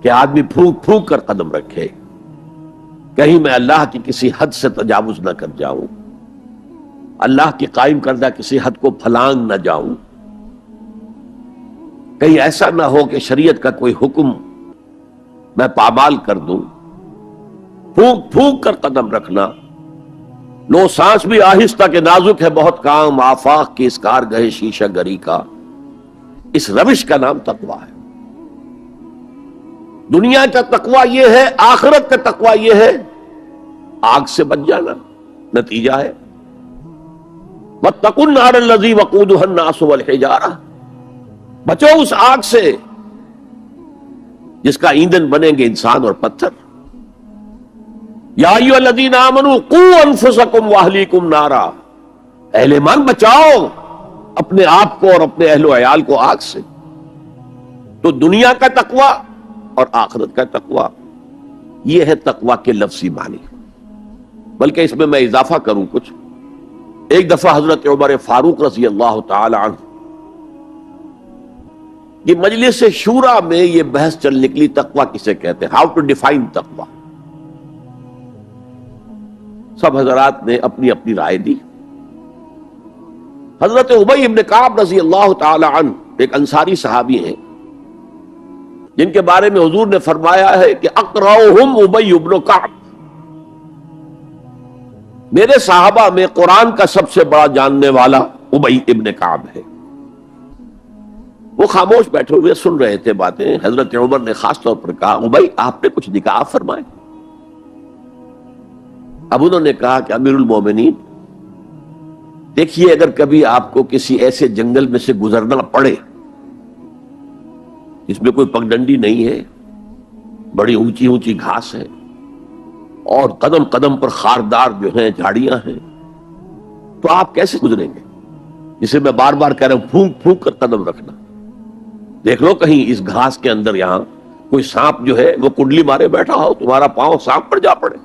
کہ آدمی پھونک پھونک کر قدم رکھے، کہیں میں اللہ کی کسی حد سے تجاوز نہ کر جاؤں، اللہ کی قائم کردہ کسی حد کو پھلانگ نہ جاؤں، کہیں ایسا نہ ہو کہ شریعت کا کوئی حکم میں پامال کر دوں۔ پھونک پھونک کر قدم رکھنا، لو سانس بھی آہستہ کہ نازک ہے بہت کام، آفاق کی اس کارگہ شیشہ گری کا، اس روش کا نام تقویٰ ہے۔ دنیا کا تقویٰ یہ ہے، آخرت کا تقویٰ یہ ہے، آگ سے بچ جانا نتیجہ ہے۔ وَاتَّقُوا النَّارَ الَّذِي وَقُودُهَا النَّاسُ وَالْحِجَارَةُ، بچو اس آگ سے جس کا ایندھن بنیں گے انسان اور پتھر۔ یا ایھا الذین آمنوا قوا انفسکم واہلیکم نارا، اہل ایمان بچاؤ اپنے آپ کو اور اپنے اہل و عیال کو آگ سے۔ تو دنیا کا تقویٰ اور آخرت کا تقویٰ، یہ ہے تقویٰ کے لفظی معنی۔ بلکہ اس میں اضافہ کروں کچھ۔ ایک دفعہ حضرت عمر فاروق رضی اللہ تعالی عنہ یہ مجلس شورا میں یہ بحث چل نکلی، تقویٰ کسے کہتے ہیں، ہاؤ ٹو ڈیفائن تقویٰ۔ سب حضرات نے اپنی اپنی رائے دی۔ حضرت ابی بن کعب رضی اللہ تعالی عنہ ایک انصاری صحابی ہیں جن کے بارے میں حضور نے فرمایا ہے کہ اقرأہم ابی بن کعب، میرے صحابہ میں قرآن کا سب سے بڑا جاننے والا ابی ابن کعب ہے۔ وہ خاموش بیٹھے ہوئے سن رہے تھے باتیں۔ حضرت عمر نے خاص طور پر کہا، ابی آپ نے کچھ نکاح فرمائے؟ اب انہوں نے کہا کہ امیر المومنین دیکھیے، اگر کبھی آپ کو کسی ایسے جنگل میں سے گزرنا پڑے جس میں کوئی پگڈنڈی نہیں ہے، بڑی اونچی اونچی گھاس ہے اور قدم قدم پر خاردار جو ہیں جھاڑیاں ہیں، تو آپ کیسے گزریں گے؟ جسے میں بار بار کہہ رہا ہوں، پھونک پھونک کر قدم رکھنا۔ دیکھ لو کہیں اس گھاس کے اندر یہاں کوئی سانپ جو ہے وہ کنڈلی مارے بیٹھا ہو، تمہارا پاؤں سانپ پر جا پڑے،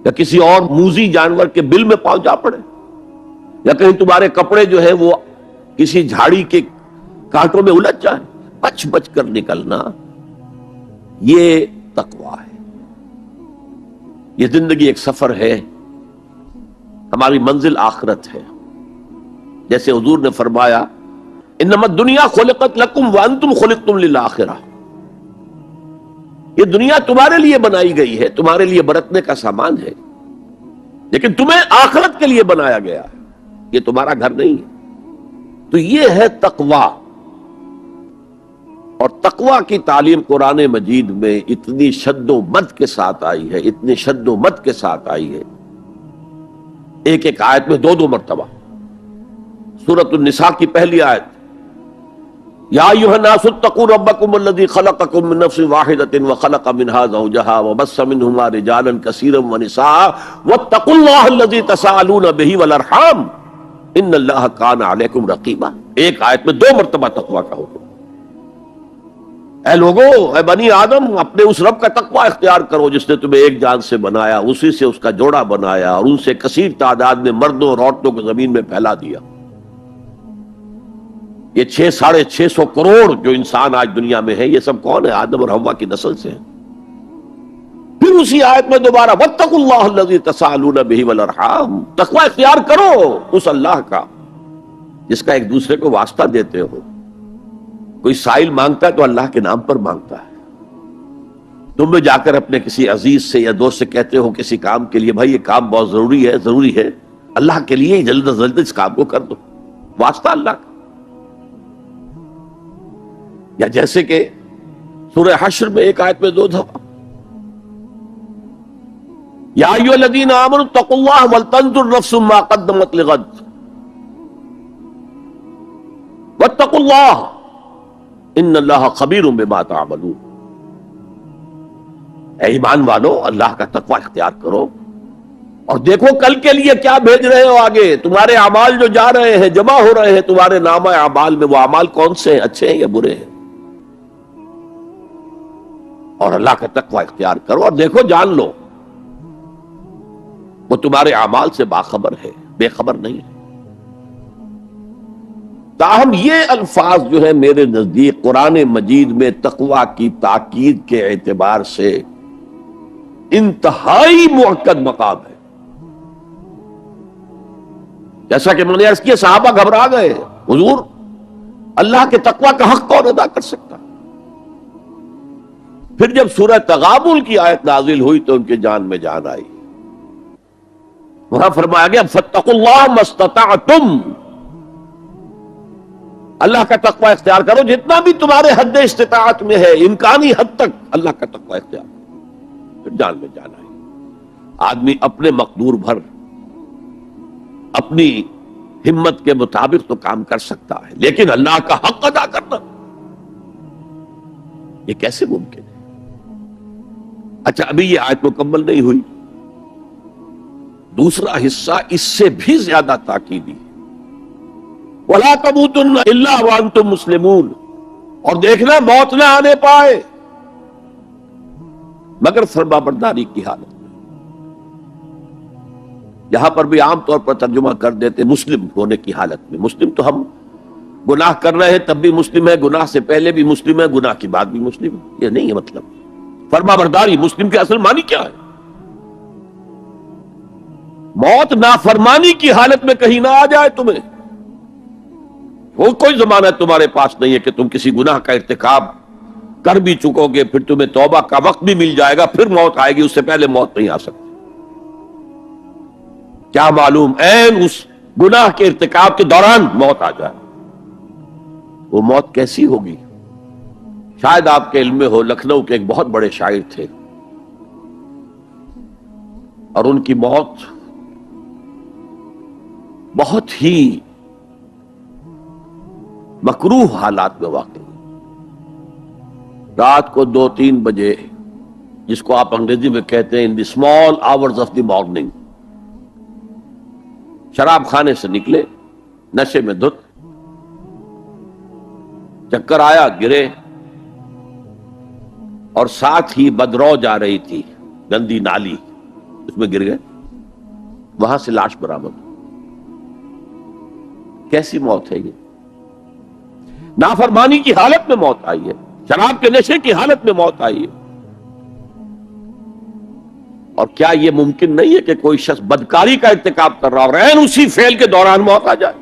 یا کسی اور موذی جانور کے بل میں پاؤں جا پڑے، یا کہیں تمہارے کپڑے جو ہے وہ کسی جھاڑی کے کانٹوں میں الجھ جائیں، بچ بچ کر نکلنا، یہ تقویٰ ہے۔ یہ زندگی ایک سفر ہے، ہماری منزل آخرت ہے۔ جیسے حضور نے فرمایا، انما الدنیا خلقت لکم وانتم خلقتم للآخرہ، یہ دنیا تمہارے لیے بنائی گئی ہے، تمہارے لیے برتنے کا سامان ہے، لیکن تمہیں آخرت کے لیے بنایا گیا ہے، یہ تمہارا گھر نہیں ہے۔ تو یہ ہے تقویٰ۔ اور تقویٰ کی تعلیم قرآن مجید میں اتنی شد و مد کے ساتھ آئی ہے، اتنی شد و مد کے ساتھ آئی ہے، ایک ایک آیت میں دو مرتبہ۔ سورۃ النساء کی پہلی آیت، یا ایھا الناس اتقوا ربکم الذی خلقکم من نفس واحدۃ وخلق منها زوجها وبث منہما رجالا کثیرا ونساء واتقوا اللہ الذی تساءلون بہ والارحام ان اللہ کان علیکم رقیبا۔ ایک آیت میں دو مرتبہ تقویٰ کا حکم۔ اے لوگو، اے بنی آدم، اپنے اس رب کا تقویٰ اختیار کرو جس نے تمہیں ایک جان سے بنایا، اسی سے اس کا جوڑا بنایا اور ان سے کثیر تعداد میں مردوں اور عورتوں کو زمین میں پھیلا دیا۔ یہ 600-650 کروڑ جو انسان آج دنیا میں ہے، یہ سب کون ہے؟ آدم اور حوا کی نسل سے ہیں۔ پھر اسی آیت میں دوبارہ واتقوا اللہ الذی تساءلون بہ والارحام، تقویٰ اختیار کرو اس اللہ کا جس کا ایک دوسرے کو واسطہ دیتے ہو۔ کوئی سائل مانگتا ہے تو اللہ کے نام پر مانگتا ہے۔ تم بھی جا کر اپنے کسی عزیز سے یا دوست سے کہتے ہو کسی کام کے لیے، بھائی یہ کام بہت ضروری ہے، اللہ کے لیے جلد از جلد اس کام کو کر دو، واسطہ اللہ کا۔ یا جیسے کہ سورہ حشر میں ایک آیت میں دو دفعہ، یا ایھا الذین آمنوا اتقوا اللہ ولتنظر نفس ما قدمت لغد واتقوا اللہ ان اللہ خبیر بما تعملون۔ اے ایمان والو، اللہ کا تقویٰ اختیار کرو اور دیکھو کل کے لیے کیا بھیج رہے ہو آگے۔ تمہارے اعمال جو جا رہے ہیں، جمع ہو رہے ہیں تمہارے نامہ اعمال میں، وہ اعمال کون سے ہیں، اچھے ہیں یا برے ہیں؟ اور اللہ کا تقویٰ اختیار کرو اور دیکھو، جان لو وہ تمہارے اعمال سے باخبر ہے، بے خبر نہیں ہے۔ تاہم یہ الفاظ جو ہے میرے نزدیک قرآن مجید میں تقوی کی تاکید کے اعتبار سے انتہائی مؤکد مقام ہے. جیسا کہ میں نے عرض کیا صحابہ گھبرا گئے, حضور اللہ کے تقوی کا حق کون ادا کر سکتا؟ پھر جب سورہ تغابن کی آیت نازل ہوئی تو ان کے جان میں جان آئی. وہاں فرمایا گیا فاتقوا اللہ ما استطعتم, اللہ کا تقوی اختیار کرو جتنا بھی تمہارے حد استطاعت میں ہے, امکانی حد تک اللہ کا تقوی اختیار کرو. پھر جان میں جان آئی. آدمی اپنے مقدور بھر اپنی ہمت کے مطابق تو کام کر سکتا ہے, لیکن اللہ کا حق ادا کرنا یہ کیسے ممکن ہے؟ اچھا, ابھی یہ آیت مکمل نہیں ہوئی. دوسرا حصہ اس سے بھی زیادہ تاکیدی ہے. وَلَا تَمُوتُنَّ إِلَّا وَأَنْتُمْ مُسْلِمُونَ, اور دیکھنا موت نہ آنے پائے مگر فرمانبرداری کی حالت میں. یہاں پر بھی عام طور پر ترجمہ کر دیتے مسلم ہونے کی حالت میں. مسلم تو ہم گناہ کر رہے ہیں تب بھی مسلم ہے, گناہ سے پہلے بھی مسلم ہے, گناہ کی بعد بھی مسلم ہے, یہ نہیں ہے مطلب. فرمانبرداری مسلم کے اصل معنی کیا ہے؟ موت نافرمانی کی حالت میں کہیں نہ آ جائے تمہیں. وہ کوئی زمانہ تمہارے پاس نہیں ہے کہ تم کسی گناہ کا ارتکاب کر بھی چکو گے, پھر تمہیں توبہ کا وقت بھی مل جائے گا, پھر موت آئے گی, اس سے پہلے موت نہیں آ سکتی. کیا معلوم عین اس گناہ کے ارتکاب کے دوران موت آ جائے. وہ موت کیسی ہوگی؟ شاید آپ کے علم میں ہو, لکھنؤ کے ایک بہت بڑے شاعر تھے اور ان کی موت بہت ہی مکروہ حالات میں واقع ہوئی. رات کو 2-3 بجے, جس کو آپ انگریزی میں کہتے ہیں in the small hours of the morning, شراب خانے سے نکلے, نشے میں دھت, چکر آیا, گرے, اور ساتھ ہی بدرو جا رہی تھی گندی نالی, اس میں گر گئے, وہاں سے لاش برآمد. کیسی موت ہے یہ؟ نافرمانی کی حالت میں موت آئی ہے, شراب کے نشے کی حالت میں موت آئی ہے. اور کیا یہ ممکن نہیں ہے کہ کوئی شخص بدکاری کا ارتکاب کر رہا اور عین اسی فعل کے دوران موت آ جائے؟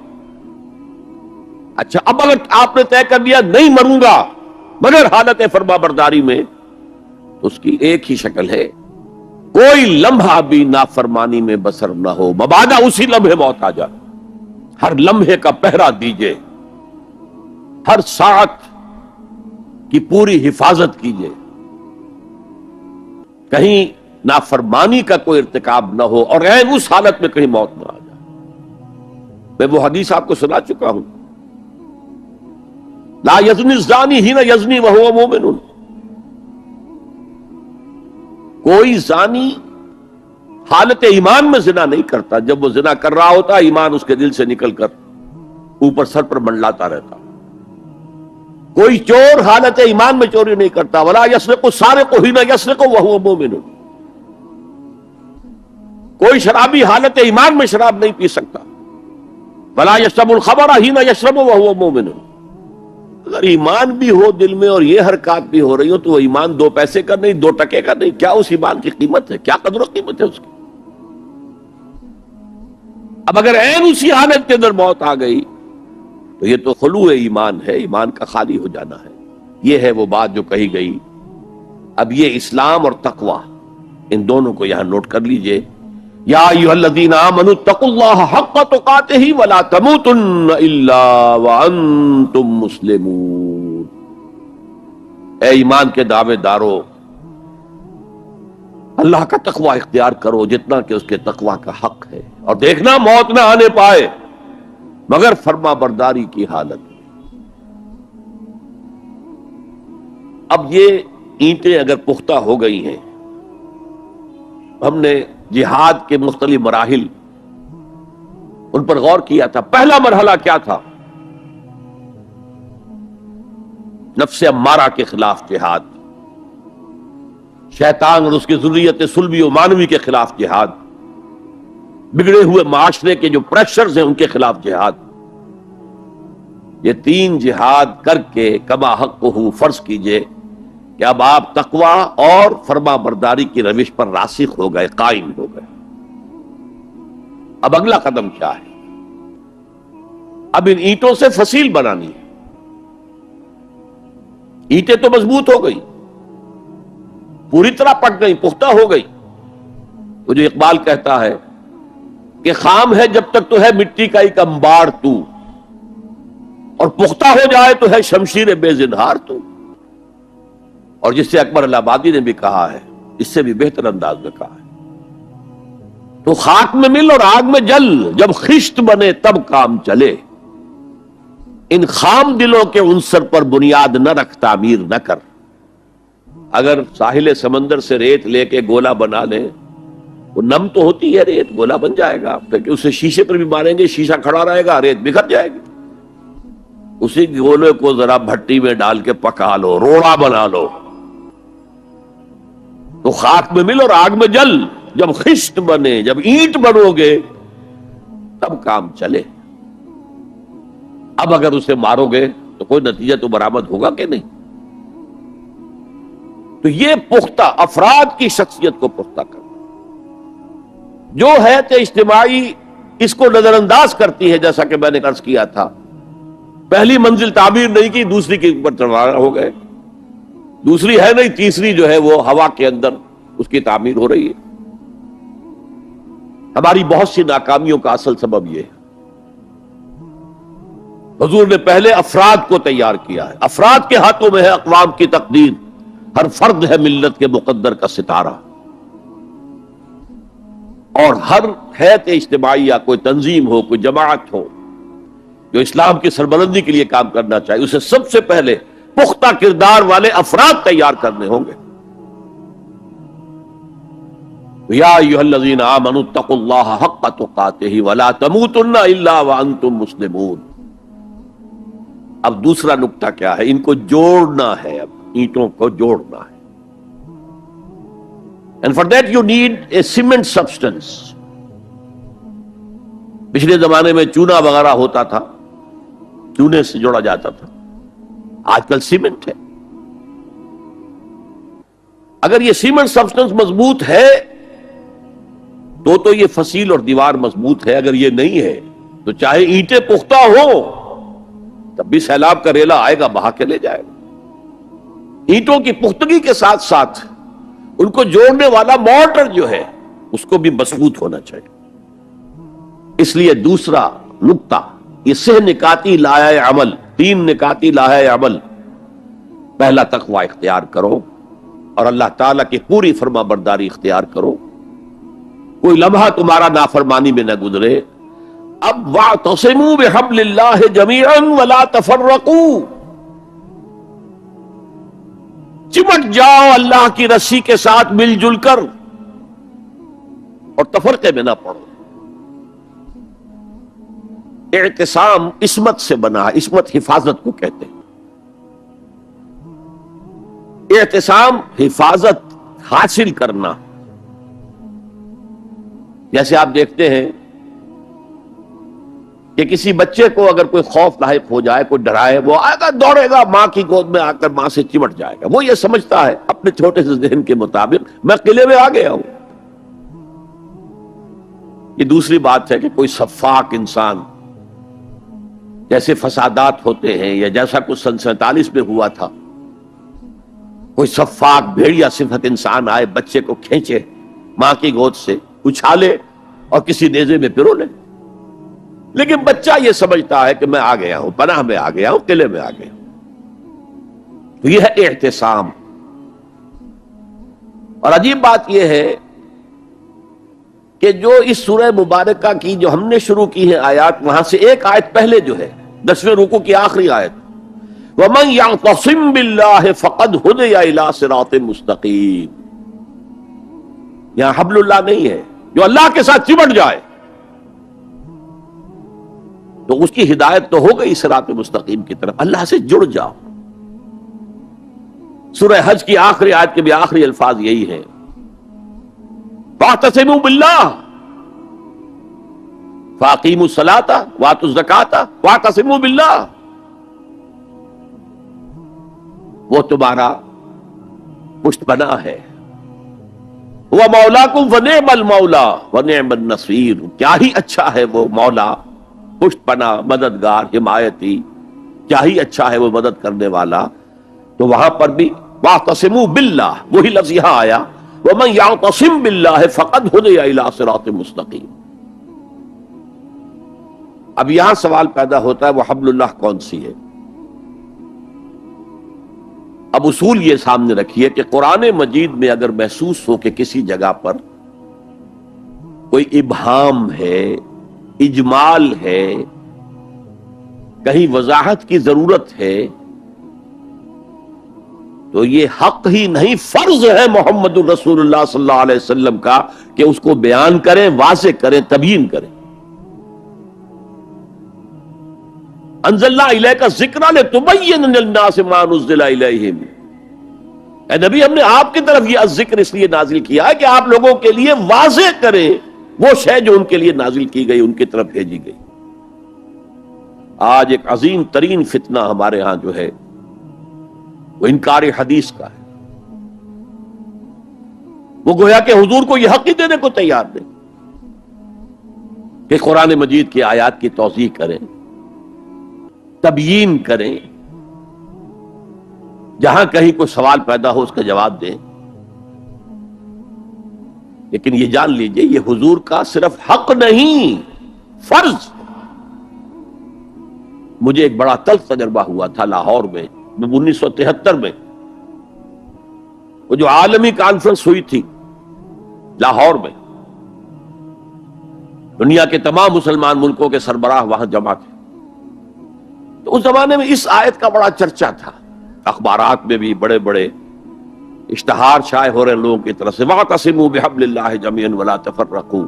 اچھا, اب اگر آپ نے طے کر لیا نہیں مروں گا مگر حالت فرمانبرداری میں, تو اس کی ایک ہی شکل ہے, کوئی لمحہ بھی نافرمانی میں بسر نہ ہو, مبادا اسی لمحے موت آ جائے. ہر لمحے کا پہرا دیجئے, ہر ساعت کی پوری حفاظت کیجئے, کہیں نافرمانی کا کوئی ارتکاب نہ ہو اور عین اس حالت میں کہیں موت نہ آ جائے. میں وہ حدیث آپ کو سنا چکا ہوں, لا یزنی الزانی حین یزنی وہو مومن. کوئی زانی حالت ایمان میں زنا نہیں کرتا, جب وہ زنا کر رہا ہوتا ایمان اس کے دل سے نکل کر اوپر سر پر منڈلاتا رہتا. کوئی چور حالت ایمان میں چوری نہیں کرتا. ولا یسرق السارق حین یسرق وہو مومن. کوئی شرابی حالت ایمان میں شراب نہیں پی سکتا. ولا یشرب الخمر حین یشرب وہو مومن. اگر ایمان بھی ہو دل میں اور یہ حرکات بھی ہو رہی ہو تو وہ ایمان 2 پیسے کا نہیں, 2 ٹکے کا نہیں. کیا اس ایمان کی قیمت ہے؟ کیا قدر و قیمت ہے اس کی؟ اب اگر عین اسی حالت کے اندر موت آ گئی تو یہ تو خلوع ایمان ہے, ایمان کا خالی ہو جانا ہے. یہ ہے وہ بات جو کہی گئی. اب یہ اسلام اور تقوی, ان دونوں کو یہاں نوٹ کر لیجئے. یا ایھا الذین آمنوا اتقوا اللہ حق تقاتہ ولا تموتن الا وانتم مسلمون. اے ایمان کے دعوے دارو, اللہ کا تقوی اختیار کرو جتنا کہ اس کے تقوی کا حق ہے, اور دیکھنا موت نہ آنے پائے مگر فرما برداری کی حالت میں. اب یہ اینٹیں اگر پختہ ہو گئی ہیں, ہم نے جہاد کے مختلف مراحل ان پر غور کیا تھا. پہلا مرحلہ کیا تھا؟ نفس امارہ کے خلاف جہاد, شیطان اور اس کی ذریت صلبی و مانوی کے خلاف جہاد, بگڑے ہوئے معاشرے کے جو پریشرز ہیں ان کے خلاف جہاد. یہ تین جہاد کر کے کما حقہ فرض کیجئے کہ اب آپ تقوی اور فرما برداری کی روش پر راسخ ہو گئے، قائم ہو گئے۔ اب اگلا قدم کیا ہے؟ اب ان اینٹوں سے فصیل بنانی ہے۔ اینٹیں تو مضبوط ہو گئی، پوری طرح پک گئی، پختہ ہو گئی۔ وہ جو اقبال کہتا ہے کہ خام ہے جب تک تو ہے مٹی کا ایک انبار تو، اور پختہ ہو جائے تو ہے شمشیر بے زنہار تو۔ اور جس سے اکبر الہ آبادی نے بھی کہا ہے، اس سے بھی بہتر انداز میں کہا ہے، تو خاک میں مل اور آگ میں جل، جب خشت بنے تب کام چلے، ان خام دلوں کے عنصر پر بنیاد نہ رکھ، تعمیر نہ کر۔ اگر ساحل سمندر سے ریت لے کے گولا بنا لیں، وہ نم تو ہوتی ہے ریت، گولا بن جائے گا، کہ اسے شیشے پر بھی ماریں گے، شیشہ کھڑا رہے گا، ریت بکھر جائے گی۔ اسی گولے کو ذرا بھٹی میں ڈال کے پکا لو، روڑا بنا لو، تو خاک میں مل اور آگ میں جل، جب خشت بنے، جب اینٹ بنو گے تب کام چلے۔ اب اگر اسے مارو گے تو کوئی نتیجہ تو برآمد ہوگا کہ نہیں؟ تو یہ پختہ افراد کی شخصیت کو پختہ کرنا، جو حیات اجتماعی اس کو نظر انداز کرتی ہے، جیسا کہ میں نے عرض کیا تھا، پہلی منزل تعمیر نہیں کی، دوسری کے اوپر چڑھانا ہو گئے، دوسری ہے نہیں، تیسری جو ہے وہ ہوا کے اندر اس کی تعمیر ہو رہی ہے۔ ہماری بہت سی ناکامیوں کا اصل سبب یہ ہے۔ حضور نے پہلے افراد کو تیار کیا ہے، افراد کے ہاتھوں میں ہے اقوام کی تقدیر، ہر فرد ہے ملت کے مقدر کا ستارہ، اور ہر حیات اجتماعی یا کوئی تنظیم ہو، کوئی جماعت ہو جو اسلام کی سربلندی کے لیے کام کرنا چاہیے، اسے سب سے پہلے پختہ کردار والے افراد تیار کرنے ہوں گے۔ یا ایھا الذین آمنوا اتقوا اللہ حق تقاتہ ولا تموتن الا وانتم مسلمون۔ اب دوسرا نکتہ کیا ہے؟ ان کو جوڑنا ہے، اب اینٹوں کو جوڑنا ہے۔ And for that you need a cement substance۔ پچھلے زمانے میں چونا وغیرہ ہوتا تھا، چونے سے جوڑا جاتا تھا، آج کل سیمنٹ ہے۔ اگر یہ سیمنٹ سبسٹنس مضبوط ہے تو یہ فصیل اور دیوار مضبوط ہے، اگر یہ نہیں ہے تو چاہے اینٹیں پختہ ہو تب بھی سیلاب کا ریلا آئے گا، بہا کے لے جائے گا۔ اینٹوں کی پختگی کے ساتھ ساتھ ان کو جوڑنے والا مورٹر جو ہے اس کو بھی مضبوط ہونا چاہیے۔ اس لیے دوسرا نقطہ، یہ سہ نکاتی لائحہ عمل، 3 نکاتی لائحہ عمل۔ پہلا تقوی اختیار کرو اور اللہ تعالیٰ کی پوری فرما برداری اختیار کرو، کوئی لمحہ تمہارا نافرمانی میں نہ گزرے۔ اب وَاعْتَصِمُوا بِحَبْلِ اللَّهِ جَمِيعًا وَلَا تَفَرَّقُوا، چمٹ جاؤ اللہ کی رسی کے ساتھ مل جل کر، اور تفرقے میں نہ پڑو۔ اعتصام عصمت سے بنا ہے، عصمت حفاظت کو کہتے ہیں۔ اعتصام حفاظت حاصل کرنا، جیسے آپ دیکھتے ہیں کہ کسی بچے کو اگر کوئی خوف لاحق ہو جائے، کوئی ڈرائے، وہ آئے گا، دوڑے گا، ماں کی گود میں آ کر ماں سے چمٹ جائے گا۔ وہ یہ سمجھتا ہے اپنے چھوٹے سے ذہن کے مطابق میں قلعے میں آ گیا ہوں۔ یہ دوسری بات ہے کہ کوئی سفاک انسان، جیسے فسادات ہوتے ہیں یا جیسا کچھ سن 47 میں ہوا تھا، کوئی سفاک بھیڑیا صفت انسان آئے، بچے کو کھینچے ماں کی گود سے، اچھالے اور کسی نیزے میں پرو لے۔ لیکن بچہ یہ سمجھتا ہے کہ میں آ گیا ہوں، پناہ میں آ گیا ہوں، قلعے میں آ گیا ہوں۔ تو یہ ہے اعتصام۔ اور عجیب بات یہ ہے کہ جو اس سورہ مبارکہ کی جو ہم نے شروع کی ہے آیات، وہاں سے ایک آیت پہلے جو ہے 10ویں رکوع کی آخری آیت، وَمَن يَعْتَصِم بِاللَّهِ فَقَدْ هُدِيَ إِلَىٰ صِرَاطٍ مُسْتَقِيمٍ۔ یہاں حبل اللہ نہیں ہے، جو اللہ کے ساتھ چمٹ جائے تو اس کی ہدایت تو ہو گئی صراط مستقیم کی طرف، اللہ سے جڑ جاؤ۔ سورہ حج کی آخری آیت کے بھی آخری الفاظ یہی ہیں، فَاعْتَصِمُوا بِاللَّهِ فَأَقِیمُوا الصَّلَاةَ وَآتُوا الزَّکَاةَ وَاعْتَصِمُوا بِاللَّهِ۔ وہ تمہارا پشت بنا ہے. وہ مولاکم ونعم المولا ونعم النصیر، کیا ہی اچھا ہے وہ مولا، پشت بنا، مددگار، حمایتی، کیا ہی اچھا ہے وہ مدد کرنے والا. تو وہاں پر بھی واعتصموا باللہ، وہی لفظ یہاں آیا ومن یعتصم باللہ فقد ہدی الی صراط مستقیم. اب یہاں سوال پیدا ہوتا ہے وہ حبل اللہ کون سی ہے؟ اب اصول یہ سامنے رکھیے کہ قرآن مجید میں اگر محسوس ہو کہ کسی جگہ پر کوئی ابہام ہے، اجمال ہے، کہیں وضاحت کی ضرورت ہے، تو یہ حق ہی نہیں فرض ہے محمد الرسول اللہ صلی اللہ علیہ وسلم کا کہ اس کو بیان کریں، واضح کریں، تبیین کریں. انزلنا الیک الذکر لتبین للناس ما نزل الیہم، اے نبی ہم نے آپ کی طرف یہ الذکر اس لیے نازل کیا ہے کہ آپ لوگوں کے لیے واضح کریں وہ شے جو ان کے لیے نازل کی گئی، ان کی طرف بھیجی گئی. آج ایک عظیم ترین فتنہ ہمارے ہاں جو ہے وہ انکار حدیث کا ہے. وہ گویا کہ حضور کو یہ حق ہی دینے کو تیار نہیں کہ قرآن مجید کی آیات کی توضیح کریں، تبیین کریں، جہاں کہیں کوئی سوال پیدا ہو اس کا جواب دیں. لیکن یہ جان لیجئے یہ حضور کا صرف حق نہیں، فرض. مجھے ایک بڑا تلخ تجربہ ہوا تھا لاہور میں 1973 میں، وہ جو عالمی کانفرنس ہوئی تھی لاہور میں، دنیا کے تمام مسلمان ملکوں کے سربراہ وہاں جمع تھے. تو اس زمانے میں اس آیت کا بڑا چرچا تھا، اخبارات میں بھی بڑے بڑے اشتہار شائع ہو رہے ہیں لوگوں کی طرف سے، وَاعْتَصِمُوا بِحَبْلِ اللَّهِ جَمِيعًا وَلَا تَفَرَّقُوا.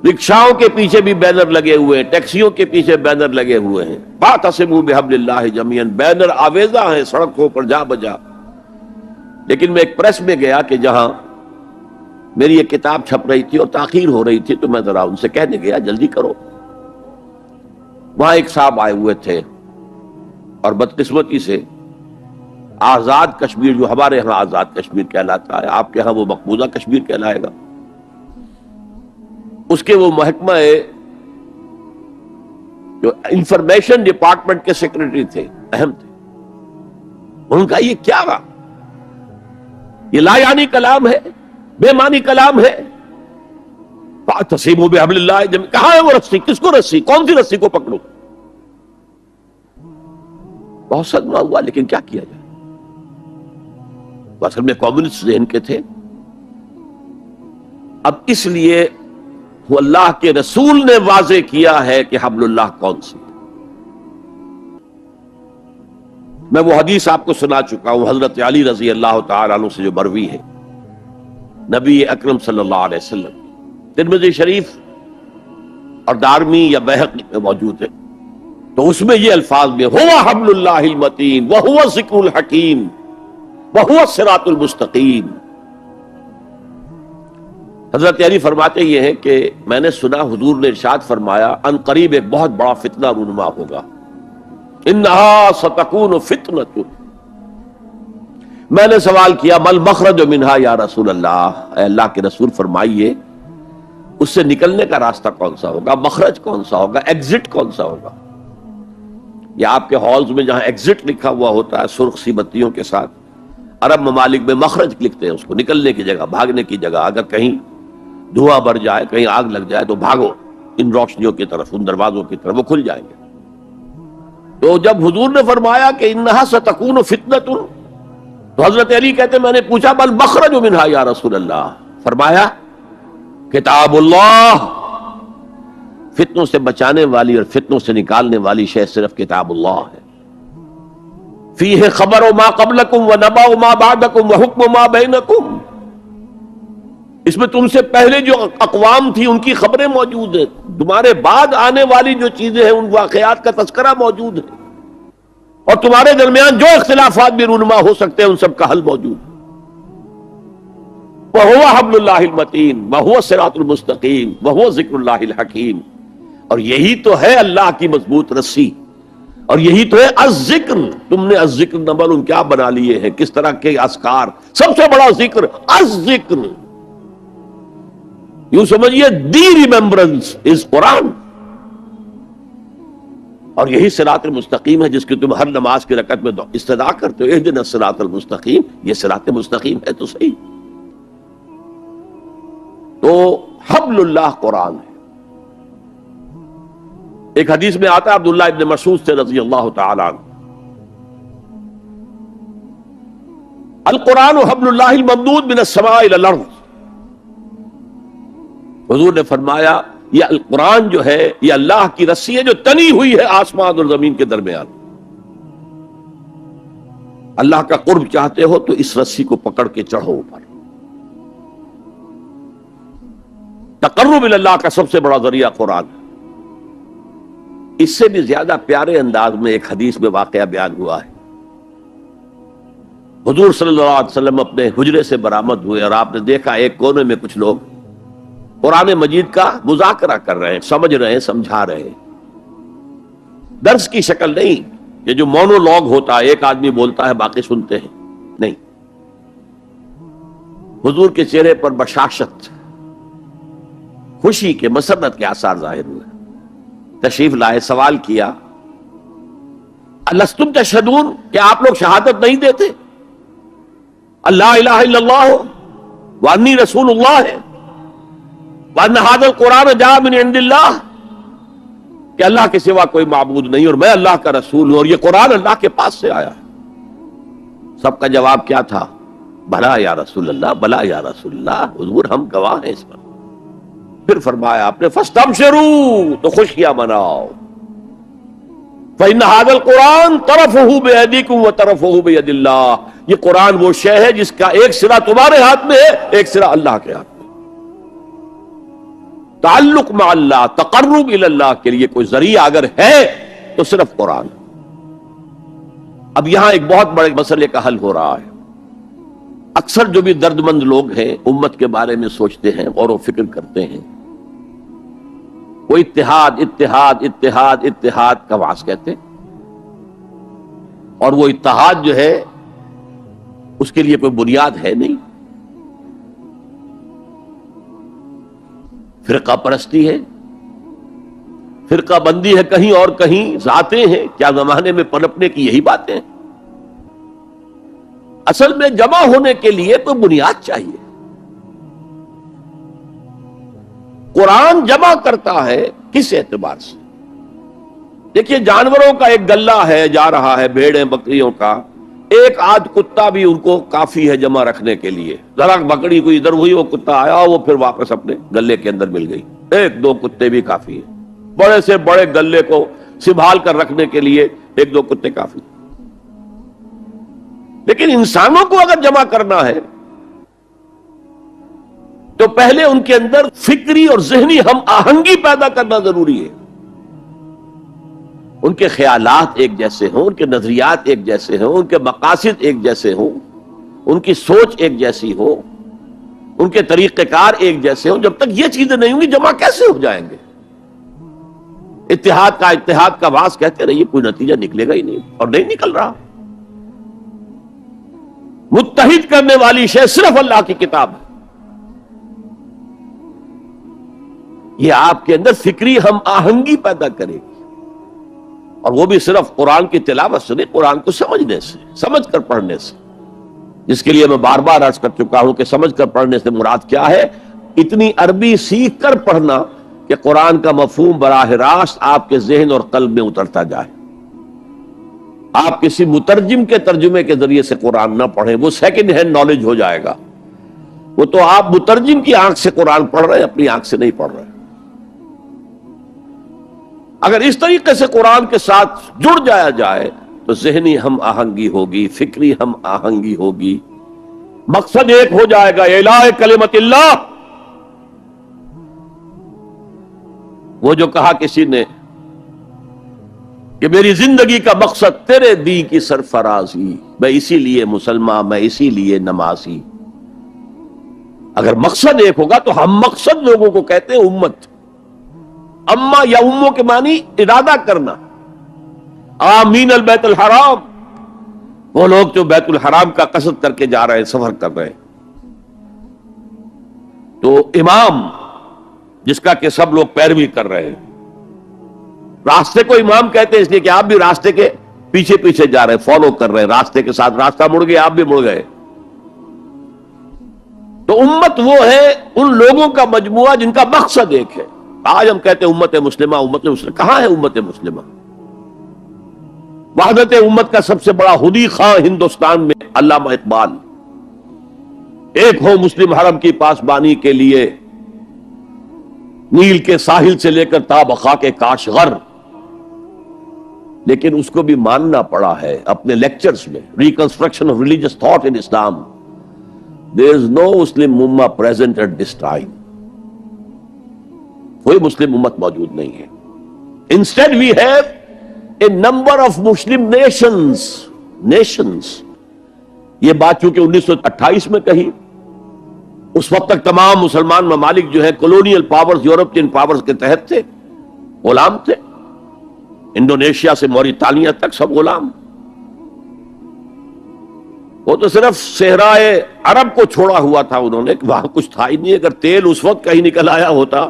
رکشاؤں کے پیچھے بھی بینر لگے ہوئے ہیں، ٹیکسیوں کے پیچھے بینر لگے ہوئے ہیں، وَاعْتَصِمُوا بِحَبْلِ اللَّهِ جَمِيعًا، بینر آویزاں ہیں سڑکوں پر جا بجا. لیکن میں ایک پریس میں گیا کہ جہاں میری ایک کتاب چھپ رہی تھی اور تاخیر ہو رہی تھی، تو میں ذرا ان سے کہنے گیا جلدی کرو. وہاں ایک صاحب آئے ہوئے تھے اور بدقسمتی سے آزاد کشمیر، جو ہمارے ہاں آزاد کشمیر کہلاتا ہے، آپ کے ہاں وہ مقبوضہ کشمیر کہلائے گا، اس کے وہ محکمہ جو انفارمیشن ڈپارٹمنٹ کے سیکرٹری تھے، اہم تھے. ان کا یہ کیا رہا؟ یہ لا یعنی کلام ہے، بے معنی کلام ہے. فَاعْتَصِمُوا بِحَبْلِ اللَّهِ جَمِيعًا، کہاں ہے وہ رسی؟ کس کو رسی؟ کون سی رسی کو پکڑوں؟ بہت صدمہ ہوا، لیکن کیا کیا جائے؟ وہ اصل میں کمیونسٹ ذہن کے تھے. اب اس لیے وہ اللہ کے رسول نے واضح کیا ہے کہ حبل اللہ کون سی. میں وہ حدیث آپ کو سنا چکا ہوں، حضرت علی رضی اللہ تعالیٰ عنہ سے جو مروی ہے نبی اکرم صلی اللہ علیہ وسلم، ترمذی شریف اور دارمی یا بیہقی میں موجود ہے. تو اس میں یہ الفاظ میں ہوا حبل اللہ المتین وہو الذکر الحکیم وہو الصراط المستقیم. حضرت علی فرماتے یہ ہیں کہ میں نے سنا حضور نے ارشاد فرمایا ان قریب ایک بہت بڑا فتنہ رونما ہوگا، انہا ستکون فتنۃ. میں نے سوال کیا مل مخرج منہا یا رسول اللہ، اے اللہ کے رسول فرمائیے اس سے نکلنے کا راستہ کون سا ہوگا، مخرج کون سا ہوگا، ایگزٹ کون سا ہوگا. یا آپ کے ہالز میں جہاں ایگزٹ لکھا ہوا ہوتا ہے سرخ سی بتیوں کے ساتھ، عرب ممالک میں مخرج لکھتے ہیں اس کو، نکلنے کی جگہ، بھاگنے کی جگہ. اگر کہیں دھواں بھر جائے، کہیں آگ لگ جائے تو بھاگو ان روشنیوں کی طرف، ان دروازوں کی طرف، وہ کھل جائیں گے. تو جب حضور نے فرمایا کہ انہا ستکون فتنۃ، تو حضرت علی کہتے میں نے پوچھا بل مخرج منہا یا رسول اللہ، فرمایا کتاب اللہ، فتنوں سے بچانے والی اور فتنوں سے نکالنے والی شے صرف کتاب اللہ ہے. فیہ خبر ما قبلکم ونبأ ما بعدکم وحکم ما بینکم، اس میں تم سے پہلے جو اقوام تھی ان کی خبریں موجود ہیں، تمہارے بعد آنے والی جو چیزیں ہیں ان واقعات کا تذکرہ موجود ہے، اور تمہارے درمیان جو اختلافات بھی رونما ہو سکتے ہیں ان سب کا حل موجود ہے. وَهُوَ حَبْلُ اللَّهِ الْمَتِينُ وَهُوَ الصِّرَاطُ الْمُسْتَقِيمُ وَهُوَ ذِكْرُ اللَّهِ الْحَكِيمُ. اور یہی تو ہے اللہ کی مضبوط رسی، اور یہی تو ہے الذکر. تم نے الذکر نہ معلوم کیا بنا لیے ہیں، کس طرح کے اذکار. سب سے بڑا ذکر الذکر. یوں سمجھیے دی ریممبرنس از قرآن. اور یہی صراط المستقیم ہے جس کی تم ہر نماز کی رکعت میں استدعا کرتے ہو، اہدنا الصراط المستقیم. یہ صراط مستقیم ہے تو صحیح. تو حبل اللہ قرآن ہے. ایک حدیث میں آتا ہے عبداللہ ابن مسعود سے رضی اللہ تعالی عنہ، القرآن حبل اللہ الممدود من السماء الى الارض. حضور نے فرمایا یہ القرآن جو ہے یہ اللہ کی رسی ہے جو تنی ہوئی ہے آسمان اور زمین کے درمیان. اللہ کا قرب چاہتے ہو تو اس رسی کو پکڑ کے چڑھو اوپر. تقرب اللہ کا سب سے بڑا ذریعہ قرآن. اس سے بھی زیادہ پیارے انداز میں ایک حدیث میں واقعہ بیان ہوا ہے. حضور صلی اللہ علیہ وسلم اپنے حجرے سے برآمد ہوئے اور آپ نے دیکھا ایک کونے میں کچھ لوگ قرآن مجید کا مذاکرہ کر رہے ہیں، سمجھ رہے ہیں، سمجھا رہے ہیں. درس کی شکل نہیں، یہ جو مونولوگ ہوتا ہے، ایک آدمی بولتا ہے باقی سنتے ہیں، نہیں. حضور کے چہرے پر بشاشت، خوشی کے، مسرت کے آثار ظاہر ہوئے. تشریف لائے، سوال کیا الستم تشہدون، کہ آپ لوگ شہادت نہیں دیتے اللہ الہ الا اللہ وانی رسول اللہ ہے وان ھذا القرآن جاء من عند اللہ، کہ اللہ کے سوا کوئی معبود نہیں اور میں اللہ کا رسول ہوں اور یہ قرآن اللہ کے پاس سے آیا ہے. سب کا جواب کیا تھا؟ بھلا یا رسول اللہ، بھلا یا رسول اللہ، حضور ہم گواہ ہیں اس پر. پھر فرمایا آپ نے فاستبشروا، تو خوشیاں مناؤ. فإن هذا القرآن طرفه بأيديكم وطرفه بيد اللہ، یہ قرآن وہ شے ہے جس کا ایک سرا تمہارے ہاتھ میں ہے، ایک سرا اللہ کے ہاتھ میں. تعلق مع اللہ، تقرب الی اللہ کے لیے کوئی ذریعہ اگر ہے تو صرف قرآن. اب یہاں ایک بہت بڑے مسئلے کا حل ہو رہا ہے. اکثر جو بھی درد مند لوگ ہیں امت کے بارے میں سوچتے ہیں، غور و فکر کرتے ہیں، وہ اتحاد اتحاد اتحاد اتحاد کا واس کہتے ہیں. اور وہ اتحاد جو ہے اس کے لیے کوئی بنیاد ہے نہیں. فرقہ پرستی ہے، فرقہ بندی ہے، کہیں اور کہیں ذاتیں ہیں. کیا زمانے میں پنپنے کی یہی باتیں ہیں؟ اصل میں جمع ہونے کے لیے تو بنیاد چاہیے. قرآن جمع کرتا ہے کس اعتبار سے؟ دیکھیے جانوروں کا ایک گلہ ہے جا رہا ہے، بھیڑیں بکریوں کا، ایک آدھ کتا بھی ان کو کافی ہے جمع رکھنے کے لیے. ذرا بکری کوئی ادھر ہوئی، وہ کتا آیا، وہ پھر واپس اپنے گلے کے اندر مل گئی. ایک دو کتے بھی کافی ہیں. بڑے سے بڑے گلے کو سنبھال کر رکھنے کے لیے ایک دو کتے کافی. لیکن انسانوں کو اگر جمع کرنا ہے تو پہلے ان کے اندر فکری اور ذہنی ہم آہنگی پیدا کرنا ضروری ہے. ان کے خیالات ایک جیسے ہوں، ان کے نظریات ایک جیسے ہوں، ان کے مقاصد ایک جیسے ہوں، ان کی سوچ ایک جیسی ہو، ان کے طریقہ کار ایک جیسے ہوں. جب تک یہ چیزیں نہیں ہوں گی جمع کیسے ہو جائیں گے؟ اتحاد کا واس کہتے رہیے، کوئی نتیجہ نکلے گا ہی نہیں، اور نہیں نکل رہا. متحد کرنے والی شے صرف اللہ کی کتاب ہے. یہ آپ کے اندر فکری ہم آہنگی پیدا کرے گی، اور وہ بھی صرف قرآن کی تلاوت سے نہیں، قرآن کو سمجھنے سے، سمجھ کر پڑھنے سے. جس کے لیے میں بار بار عرض کر چکا ہوں کہ سمجھ کر پڑھنے سے مراد کیا ہے؟ اتنی عربی سیکھ کر پڑھنا کہ قرآن کا مفہوم براہ راست آپ کے ذہن اور قلب میں اترتا جائے. آپ کسی مترجم کے ترجمے کے ذریعے سے قرآن نہ پڑھیں، وہ سیکنڈ ہینڈ نالج ہو جائے گا. وہ تو آپ مترجم کی آنکھ سے قرآن پڑھ رہے ہیں، اپنی آنکھ سے نہیں پڑھ رہے. اگر اس طریقے سے قرآن کے ساتھ جڑ جایا جائے تو ذہنی ہم آہنگی ہوگی، فکری ہم آہنگی ہوگی، مقصد ایک ہو جائے گا، اعلاء کلمت اللہ. وہ جو کہا کسی نے کہ میری زندگی کا مقصد تیرے دی کی سرفرازی، میں اسی لیے مسلمان، میں اسی لیے نمازی. اگر مقصد ایک ہوگا تو ہم مقصد لوگوں کو کہتے ہیں امت. اما یا اموں کے معنی ارادہ کرنا. آمین البیت الحرام، وہ لوگ جو بیت الحرام کا قصد کر کے جا رہے ہیں، سفر کر رہے ہیں. تو امام جس کا کہ سب لوگ پیروی کر رہے ہیں، راستے کو امام کہتے ہیں اس لیے کہ آپ بھی راستے کے پیچھے پیچھے جا رہے ہیں، فالو کر رہے ہیں راستے کے ساتھ. راستہ مڑ گیا، آپ بھی مڑ گئے. تو امت وہ ہے ان لوگوں کا مجموعہ جن کا مقصد ایک ہے. آج ہم کہتے ہیں امت مسلمہ، امت مسلمہ. کہاں ہے امت مسلمہ؟ وحدت امت کا سب سے بڑا حدی خواہ ہندوستان میں علامہ اقبال، ایک ہو مسلم حرم کی پاسبانی کے لیے، نیل کے ساحل سے لے کر تا بخاک کاشغر. لیکن اس کو بھی ماننا پڑا ہے اپنے لیکچرز میں. Reconstruction of religious thought in Islam. There is no Muslim Ummah present at this time. کوئی مسلم امت موجود نہیں ہے. Instead we have a number of Muslim nations. یہ بات چونکہ 1928 میں کہی، اس وقت تک تمام مسلمان ممالک جو ہے کولونیل پاورز، یورپین پاورز کے تحت تھے، غلام تھے. انڈونیشیا سے موریتانیہ تک سب غلام. وہ تو صرف صحرائے عرب کو چھوڑا ہوا تھا انہوں نے، کہ وہاں کچھ تھا ہی نہیں. اگر تیل اس وقت کہیں نکل آیا ہوتا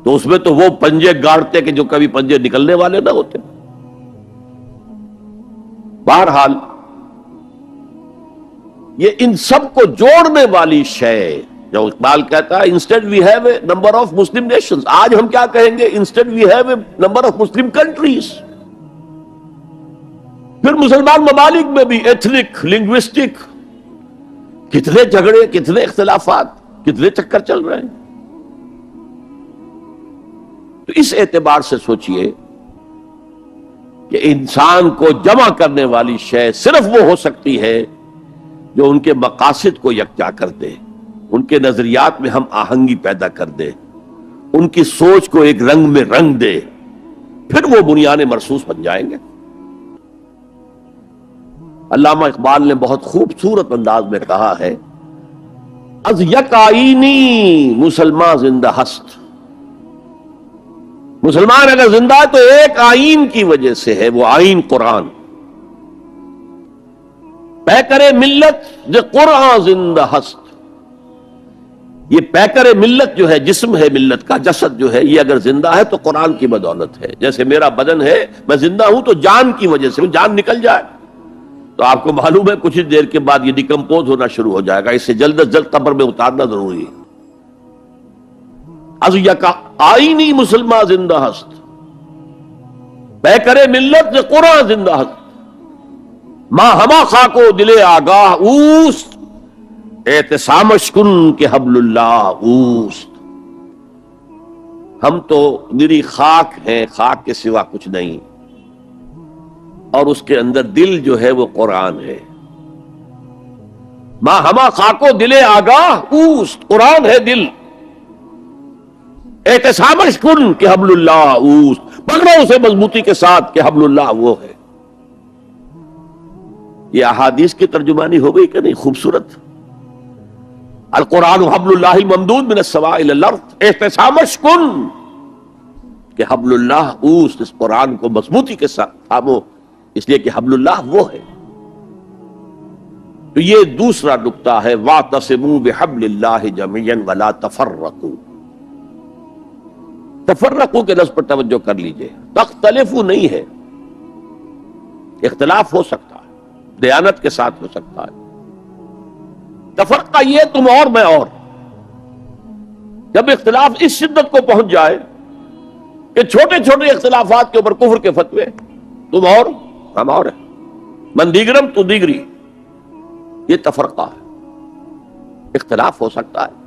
تو اس میں تو وہ پنجے گاڑتے کہ جو کبھی پنجے نکلنے والے نہ ہوتے. بہرحال یہ ان سب کو جوڑنے والی شے جو اقبال کہتا ہے instead we have a number of Muslim nations. آج ہم کیا کہیں گے؟ Instead we have a number of Muslim countries. پھر مسلمان ممالک میں بھی ایتھنک، لنگوسٹک، کتنے جھگڑے، کتنے اختلافات، کتنے چکر چل رہے ہیں. تو اس اعتبار سے سوچئے کہ انسان کو جمع کرنے والی شے صرف وہ ہو سکتی ہے جو ان کے مقاصد کو یکجا کر دے، ان کے نظریات میں ہم آہنگی پیدا کر دے، ان کی سوچ کو ایک رنگ میں رنگ دے. پھر وہ بنیان مرصوص بن جائیں گے. علامہ اقبال نے بہت خوبصورت انداز میں کہا ہے، از یک آئینی مسلمان زندہ ہست. مسلمان اگر زندہ ہے تو ایک آئین کی وجہ سے ہے، وہ آئین قرآن. پیکر ملت ز قرآن زندہ ہست. یہ پیکر ملت جو ہے، جسم ہے ملت کا، جسد جو ہے، یہ اگر زندہ ہے تو قرآن کی بدولت ہے. جیسے میرا بدن ہے، میں زندہ ہوں تو جان کی وجہ سے. جان نکل جائے تو آپ کو معلوم ہے کچھ ہی دیر کے بعد یہ ڈیکمپوز ہونا شروع ہو جائے گا. اس سے جلد از جلد قبر میں اتارنا ضروری ہے. از یک آئینی مسلمان زندہ ہست، پیکر ملت ز قرآن زندہ ہست. ماں ہما خاکو دل آگاہ اوست، اعتصامش کن کہ حبل اللہ اوست. ہم تو نری خاک ہیں، خاک کے سوا کچھ نہیں، اور اس کے اندر دل جو ہے وہ قرآن ہے. ماں ہما خاکو دل آگاہ اوست، قرآن ہے دل. اعتصامش کن کہ حبل اللہ اوست، پکڑو اسے مضبوطی کے ساتھ کہ حبل اللہ وہ ہے. یہ احادیث کی ترجمانی ہو گئی کہ نہیں؟ خوبصورت. القرآن حبل اللہ ممدود من السماء الی الارض، اعتصامش کن کہ حبل اللہ اوست. اس قرآن کو مضبوطی کے ساتھ تھامو، اس لیے کہ حبل اللہ وہ ہے. تو یہ دوسرا نکتہ ہے، واعتصموا بحبل اللہ جميعا ولا تفرقوا. تفرقوا کے لفظ پر توجہ کر لیجئے. تختلفوا نہیں ہے، اختلاف ہو سکتا ہے، دیانت کے ساتھ ہو سکتا ہے. تفرقہ یہ تم اور میں اور. جب اختلاف اس شدت کو پہنچ جائے کہ چھوٹے چھوٹے اختلافات کے اوپر کفر کے فتوے، تم اور ہم اور ہیں، من دیگرم تو دیگری، یہ تفرقہ ہے. اختلاف ہو سکتا ہے.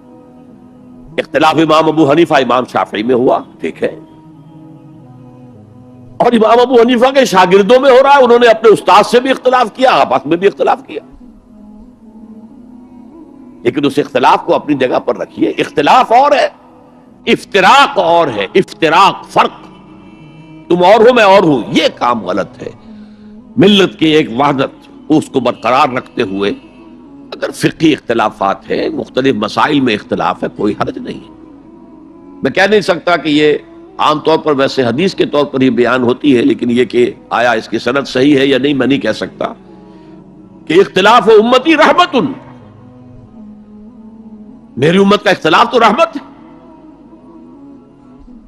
اختلاف امام ابو حنیفہ امام شافعی میں ہوا، ٹھیک ہے، اور امام ابو حنیفہ کے شاگردوں میں ہو رہا ہے. انہوں نے اپنے استاد سے بھی اختلاف کیا، آپس میں بھی اختلاف کیا. لیکن اس اختلاف کو اپنی جگہ پر رکھیے. اختلاف اور ہے، افتراق اور ہے. افتراق، فرق، تم اور ہو میں اور ہوں، یہ کام غلط ہے. ملت کی ایک وحدت اس کو برقرار رکھتے ہوئے اگر فقہی اختلافات ہیں، مختلف مسائل میں اختلاف ہے، کوئی حرج نہیں ہے. میں کہہ نہیں سکتا کہ یہ عام طور پر ویسے حدیث کے طور پر ہی بیان ہوتی ہے، لیکن یہ کہ آیا اس کی سند صحیح ہے یا نہیں میں نہیں کہہ سکتا، کہ اختلاف امتی رحمت، میری امت کا اختلاف تو رحمت ہے۔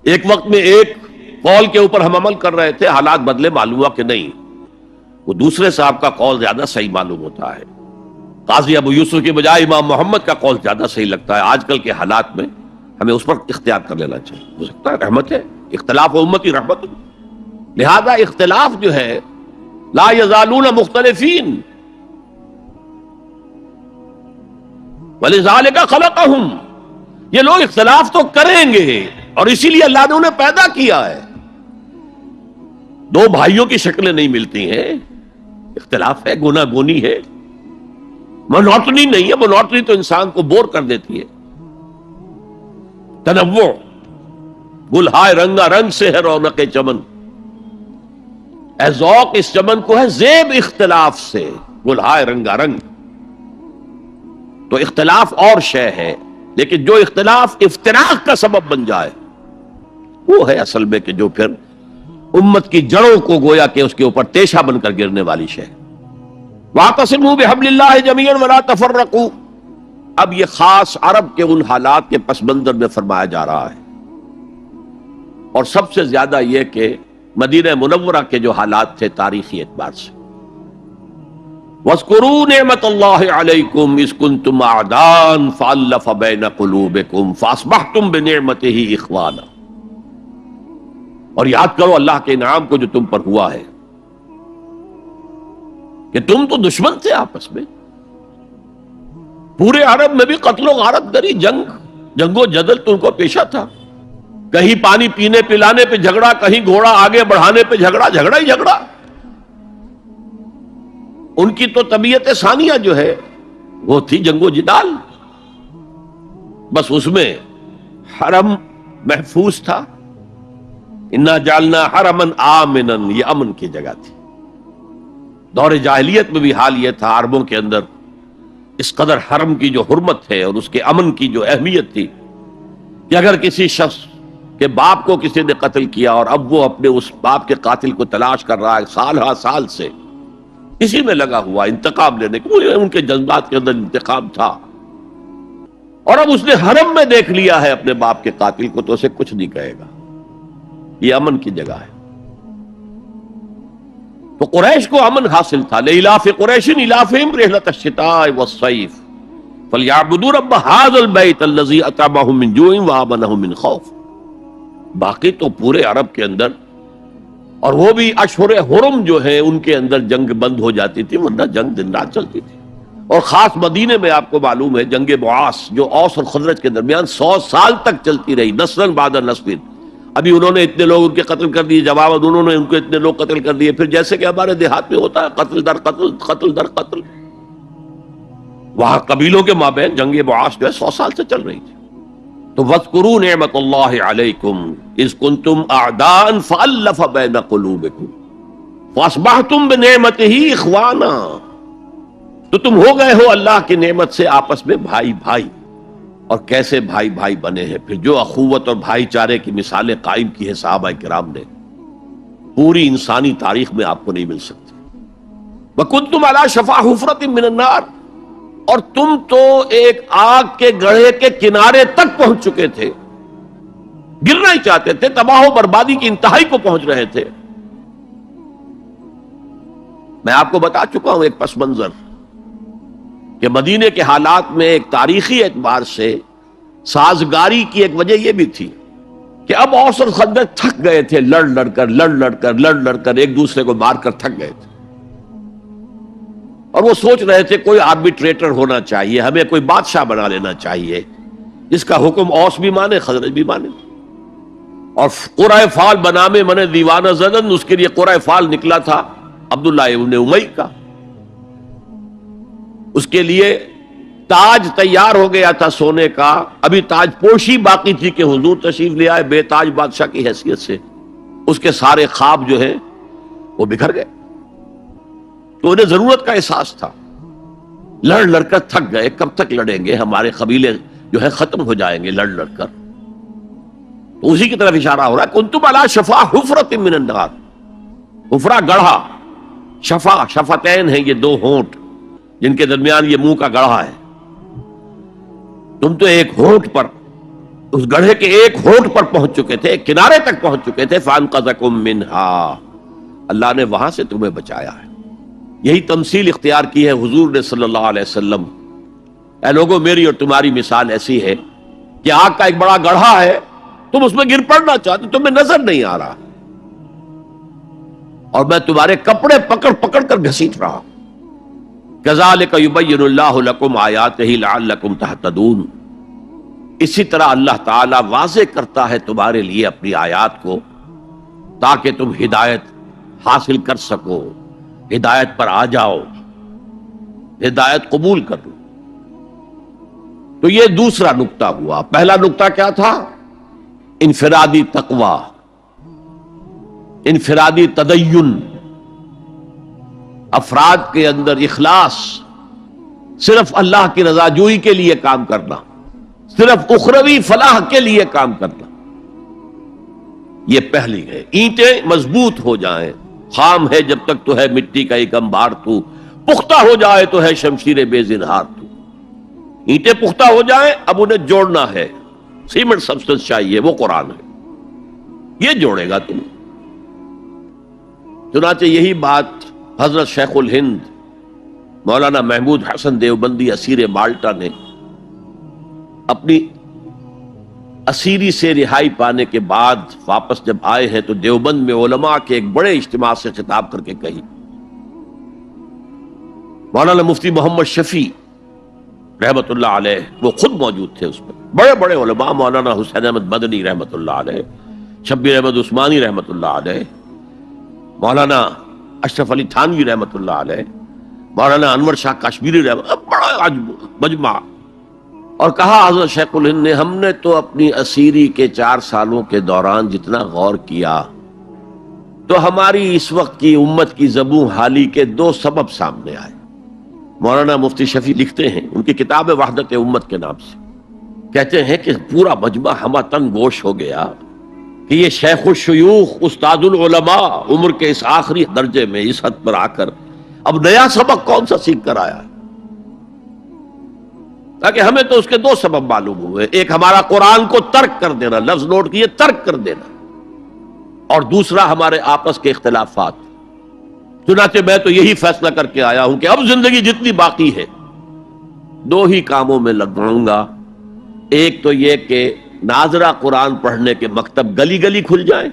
ایک وقت میں ایک قول کے اوپر ہم عمل کر رہے تھے، حالات بدلے، معلوم ہوا کہ نہیں، وہ دوسرے صاحب کا قول زیادہ صحیح معلوم ہوتا ہے، قاضی ابو یوسف کے بجائے امام محمد کا قول زیادہ صحیح لگتا ہے، آج کل کے حالات میں ہمیں اس پر اختیار کر لینا چاہیے۔ ہو سکتا ہے رحمت ہے، اختلاف امتی رحمت، لہذا اختلاف جو ہے لا یزالون مختلفین وَلِذَٰلِكَ خَلَقَهُمْ، یہ لوگ اختلاف تو کریں گے اور اسی لیے اللہ نے انہیں پیدا کیا ہے۔ دو بھائیوں کی شکلیں نہیں ملتی ہیں، اختلاف ہے، گنا گونی ہے، مونوٹنی نہیں ہے، مونوٹنی تو انسان کو بور کر دیتی ہے۔ تنوع، گل ہائے رنگا رنگ سے ہے رونق چمن، اے ذوق اس چمن کو ہے زیب اختلاف سے، گل ہائے رنگا رنگ۔ تو اختلاف اور شے ہے، لیکن جو اختلاف افتراق کا سبب بن جائے وہ ہے اصل میں کہ جو پھر امت کی جڑوں کو گویا کہ اس کے اوپر تیشہ بن کر گرنے والی شے۔ وَاعْتَصِمُوا بِحَبْلِ اللَّهِ جَمِيعًا وَلَا تَفَرَّقُوا، اب یہ خاص عرب کے ان حالات کے پس منظر میں فرمایا جا رہا ہے، اور سب سے زیادہ یہ کہ مدینہ منورہ کے جو حالات تھے تاریخی اعتبار سے۔ وَاذْكُرُوا نِعْمَةَ اللَّهِ عَلَيْكُمْ إِذْ كُنْتُمْ أَعْدَاءً فَأَلَّفَ بَيْنَ قُلُوبِكُمْ فَأَصْبَحْتُمْ بِنِعْمَتِهِ إِخْوَانًا، اور یاد کرو اللہ کے انعام کو جو تم پر ہوا ہے کہ تم تو دشمن تھے آپس میں، پورے عرب میں بھی قتل و غارت گری، جنگ و جدل تم کو پیشہ تھا، کہیں پانی پینے پلانے پہ جھگڑا، کہیں گھوڑا آگے بڑھانے پہ جھگڑا، جھگڑا ہی جھگڑا۔ ان کی تو طبیعت ثانیہ جو ہے وہ تھی جنگ و جدال، بس اس میں حرم محفوظ تھا، انا جعلنا حرما آمنا، یہ امن کی جگہ تھی۔ دور جاہلیت میں بھی حال یہ تھا، عربوں کے اندر اس قدر حرم کی جو حرمت ہے اور اس کے امن کی جو اہمیت تھی کہ اگر کسی شخص کے باپ کو کسی نے قتل کیا اور اب وہ اپنے اس باپ کے قاتل کو تلاش کر رہا ہے سال ہا سال سے، اسی میں لگا ہوا انتقام لینے کو، ان کے جذبات کے اندر انتقام تھا، اور اب اس نے حرم میں دیکھ لیا ہے اپنے باپ کے قاتل کو تو اسے کچھ نہیں کہے گا، یہ امن کی جگہ ہے۔ تو قریش کو امن حاصل تھا، لإلاف قریش إِلَافِهِمْ رِحْلَةَ الشِّتَاءِ وَالصَّيْفِ فَلْيَعْبُدُوا رَبَّ هَٰذَا الْبَيْتِ الَّذِي أَطْعَمَهُم مِّن جُوعٍ وَآمَنَهُم مِّن خَوْفٍ۔ باقی تو پورے عرب کے اندر، اور وہ بھی اشہر حرم جو ہے ان کے اندر جنگ بند ہو جاتی تھی، ورنہ جنگ دن رات چلتی تھی، اور خاص مدینے میں آپ کو معلوم ہے جنگ بعاث جو اوس اور خزرج کے درمیان 100 سال تک چلتی رہی، نسلاً بعد نسل۔ ابھی انہوں نے اتنے لوگ ان کے قتل کر دیے، جواب انہوں نے ان کو اتنے لوگ قتل کر دیے، پھر جیسے کہ ہمارے دیہات میں ہوتا ہے قتل در قتل، قتل در قتل، وہاں قبیلوں کے مابین جنگ بعاث جو ہے 100 سال سے چل رہی تھی۔ تو وَاذْكُرُوا نِعْمَةَ اللَّهِ عَلَيْكُمْ إِذْ كُنْتُمْ أَعْدَاءً فَأَلَّفَ بَيْنَ قُلُوبِكُمْ فَأَصْبَحْتُمْ بِنِعْمَتِهِ إِخْوَانًا، تو تم ہو گئے ہو اللہ کی نعمت سے آپس میں بھائی بھائی۔ اور کیسے بھائی بھائی بنے ہیں پھر، جو اخوت اور بھائی چارے کی مثالیں قائم کی ہیں صحابہ کرام نے، پوری انسانی تاریخ میں آپ کو نہیں مل سکتی۔ وَكُنْتُمْ عَلَى شَفَا حُفْرَةٍ مِّنَ النَّارِ، اور تم تو ایک آگ کے گڑھے کے کنارے تک پہنچ چکے تھے، گرنا ہی چاہتے تھے، تباہ و بربادی کی انتہائی کو پہنچ رہے تھے۔ میں آپ کو بتا چکا ہوں ایک پس منظر کہ مدینے کے حالات میں ایک تاریخی اعتبار سے سازگاری کی ایک وجہ یہ بھی تھی کہ اب اوس اور خزرج تھک گئے تھے، لڑ لڑ کر ایک دوسرے کو مار کر تھک گئے تھے، اور وہ سوچ رہے تھے کوئی آربیٹریٹر ہونا چاہیے، ہمیں کوئی بادشاہ بنا لینا چاہیے جس کا حکم اوس بھی مانے خزرج بھی مانے۔ اور قرۂ فال بنامے من دیوانہ زدن، اس کے لیے قرۂ فال نکلا تھا عبداللہ ابن امی کا، اس کے لیے تاج تیار ہو گیا تھا سونے کا، ابھی تاج پوشی باقی تھی کہ حضور تشریف لے آئے بے تاج بادشاہ کی حیثیت سے، اس کے سارے خواب جو ہیں وہ بکھر گئے۔ تو انہیں ضرورت کا احساس تھا، لڑ کر تھک گئے، کب تک لڑیں گے، ہمارے قبیلے جو ہے ختم ہو جائیں گے لڑ کر۔ تو تو اسی کی طرف اشارہ ہو رہا ہے کنتم علی شفا حفرۃ من النار. حفرہ گڑھا، شفا شفتین ہیں یہ دو ہونٹ جن کے درمیان یہ منہ کا گڑھا ہے. تم تو ایک ہونٹ پر، اس گڑھے کے ایک ہونٹ پر پہنچ چکے تھے، ایک کنارے تک پہنچ چکے تھے. فانقذکم منہا، اللہ نے وہاں سے تمہیں بچایا ہے. یہی تمثیل اختیار کی ہے حضور نے صلی اللہ علیہ وسلم. اے لوگوں، میری اور تمہاری مثال ایسی ہے کہ آگ کا ایک بڑا گڑھا ہے، تم اس میں گر پڑنا چاہتے، تمہیں نظر نہیں آ رہا، اور میں تمہارے کپڑے پکڑ پکڑ کر گھسیٹ رہا ہوں. کذالک یبین اللہ لکم آیاتہ لعلکم تہتدون. اسی طرح اللہ تعالیٰ واضح کرتا ہے تمہارے لیے اپنی آیات کو تاکہ تم ہدایت حاصل کر سکو، ہدایت پر آ جاؤ، ہدایت قبول کر لو. تو یہ دوسرا نقطہ ہوا. پہلا نقطہ کیا تھا؟ انفرادی تقوی، انفرادی تدین، افراد کے اندر اخلاص، صرف اللہ کی رضا جوئی کے لیے کام کرنا، صرف اخروی فلاح کے لیے کام کرنا. یہ پہلی ہے. اینٹیں مضبوط ہو جائیں، خام ہے جب تک تو ہے مٹی کا ایک انبار تو، پختہ ہو جائے تو ہے شمشیر بے زنہار تو. اینٹیں پختہ ہو جائیں، اب انہیں جوڑنا ہے، سیمنٹ سبسٹنس چاہیے، وہ قرآن ہے، یہ جوڑے گا تم. چنانچہ یہی بات حضرت شیخ الہند مولانا محمود حسن دیوبندی اسیر مالٹا نے اپنی اسیری سے رہائی پانے کے بعد واپس جب آئے ہیں تو دیوبند میں علماء کے ایک بڑے اجتماع سے خطاب کر کے کہی. مولانا مفتی محمد شفیع رحمت اللہ علیہ وہ خود موجود تھے اس میں، بڑے بڑے علماء، مولانا حسین احمد مدنی رحمت اللہ علیہ، شبیر احمد عثمانی رحمت اللہ علیہ، مولانا اشرف علی تھانوی رحمت اللہ علیہ، مولانا انور شاہ کشمیری رحمت، بڑا مجمع. اور کہا حضرت شیخ الہند نے ہم نے تو اپنی اسیری کے 4 سالوں کے دوران جتنا غور کیا تو ہماری اس وقت کی امت کی زبوں حالی کے 2 سبب سامنے آئے. مولانا مفتی شفیع لکھتے ہیں ان کی کتاب وحدت امت کے نام سے، کہتے ہیں کہ پورا مجمع ہمہ تن گوش ہو گیا کہ یہ شیخ الشیوخ استاد العلماء عمر کے اس آخری درجے میں اس حد پر آ کر اب نیا سبق کون سا سیکھ کر آیا ہے. تاکہ ہمیں تو اس کے 2 سبب معلوم ہوئے، ایک ہمارا قرآن کو ترک کر دینا، لفظ نوٹ کیے، ترک کر دینا، اور دوسرا ہمارے آپس کے اختلافات. چنانچہ میں تو یہی فیصلہ کر کے آیا ہوں کہ اب زندگی جتنی باقی ہے 2 ہی کاموں میں لگاؤں گا. ایک تو یہ کہ ناظرہ قرآن پڑھنے کے مکتب گلی گلی کھل جائیں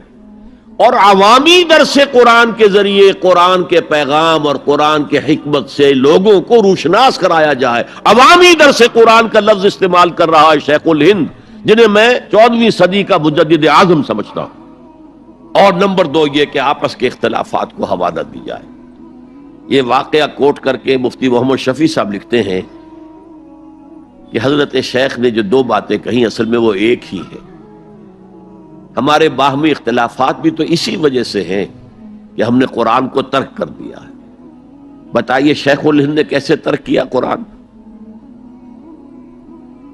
اور عوامی درس قرآن کے ذریعے قرآن کے پیغام اور قرآن کے حکمت سے لوگوں کو روشناس کرایا جائے. عوامی درس قرآن کا لفظ استعمال کر رہا ہے شیخ الہند، جنہیں میں 14ویں صدی کا مجدد اعظم سمجھتا ہوں. اور نمبر 2 یہ کہ آپس کے اختلافات کو حوالہ دی جائے. یہ واقعہ کوٹ کر کے مفتی محمد شفیع صاحب لکھتے ہیں کہ حضرت شیخ نے جو 2 باتیں کہیں اصل میں وہ ایک ہی ہے. ہمارے باہمی اختلافات بھی تو اسی وجہ سے ہیں کہ ہم نے قرآن کو ترک کر دیا ہے. بتائیے شیخ الہند نے کیسے ترک کیا قرآن؟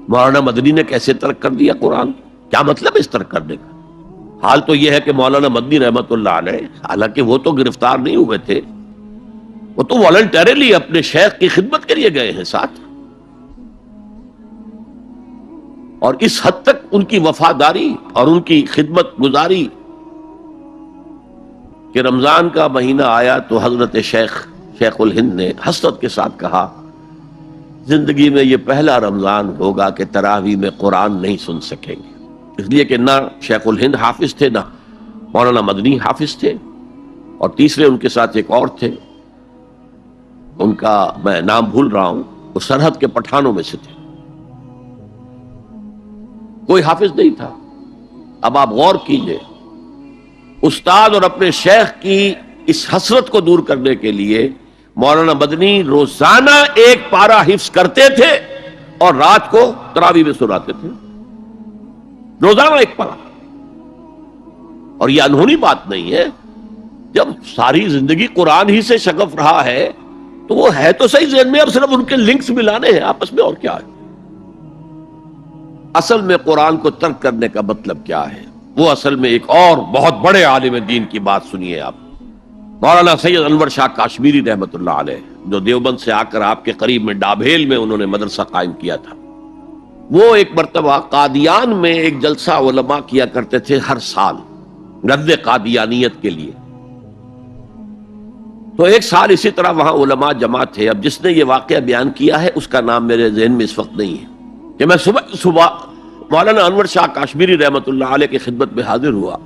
مولانا مدنی نے کیسے ترک کر دیا قرآن؟ کیا مطلب اس ترک کرنے کا؟ حال تو یہ ہے کہ مولانا مدنی رحمت اللہ علیہ، حالانکہ وہ تو گرفتار نہیں ہوئے تھے، وہ تو والنٹریلی اپنے شیخ کی خدمت کے لیے گئے ہیں ساتھ، اور اس حد تک ان کی وفاداری اور ان کی خدمت گزاری کہ رمضان کا مہینہ آیا تو حضرت شیخ الہند نے حسرت کے ساتھ کہا زندگی میں یہ پہلا رمضان ہوگا کہ تراویح میں قرآن نہیں سن سکیں گے. اس لیے کہ نہ شیخ الہند حافظ تھے، نہ مولانا مدنی حافظ تھے، اور تیسرے ان کے ساتھ ایک اور تھے، ان کا میں نام بھول رہا ہوں، وہ سرحد کے پٹھانوں میں سے تھے، کوئی حافظ نہیں تھا. اب آپ غور کیجئے، استاد اور اپنے شیخ کی اس حسرت کو دور کرنے کے لیے مولانا مدنی روزانہ 1 پارہ حفظ کرتے تھے اور رات کو تراویح میں سناتے تھے، روزانہ 1 پارہ. اور یہ انہونی بات نہیں ہے، جب ساری زندگی قرآن ہی سے شغف رہا ہے تو وہ ہے تو صحیح ذہن میں، اب صرف ان کے لنکس ملانے ہیں آپس میں، اور کیا ہے. اصل میں قرآن کو ترک کرنے کا مطلب کیا ہے؟ وہ اصل میں ایک اور بہت بڑے عالم دین کی بات سنیے آپ، مولانا سید انور شاہ کاشمیری رحمۃ اللہ علیہ، جو دیوبند سے آ کر آپ کے قریب میں ڈابھیل میں انہوں نے مدرسہ قائم کیا تھا۔ وہ ایک مرتبہ قادیان میں ایک جلسہ علماء کیا کرتے تھے ہر سال رد قادیانیت کے لیے، تو ایک سال اسی طرح وہاں علماء جمع تھے۔ اب جس نے یہ واقعہ بیان کیا ہے اس کا نام میرے ذہن میں اس وقت نہیں ہے، کہ میں صبح مولانا انور شاہ کاشمیری رحمۃ اللہ علیہ کی خدمت میں حاضر ہوا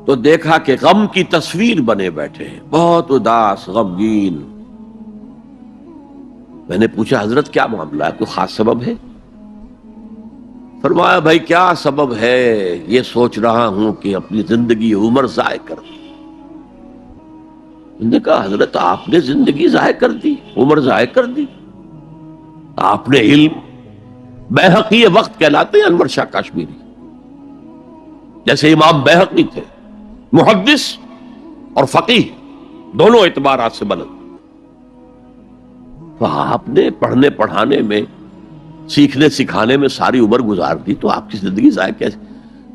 تو دیکھا کہ غم کی تصویر بنے بیٹھے ہیں، بہت اداس غمگین۔ میں نے پوچھا حضرت کیا معاملہ ہے، کوئی خاص سبب ہے؟ فرمایا بھائی کیا سبب ہے، یہ سوچ رہا ہوں کہ اپنی زندگی عمر ضائع کر دی۔ میں نے کہا حضرت آپ نے زندگی ضائع کر دی، عمر ضائع کر دی؟ آپ نے علم، بیہقی وقت کہلاتے ہیں انور شاہ کاشمیری، جیسے امام بیہقی تھے، محدث اور فقیہ دونوں اعتبارات سے بلند، تو آپ نے پڑھنے پڑھانے میں، سیکھنے سکھانے میں ساری عمر گزار دی، تو آپ کی زندگی ضائع کیسے؟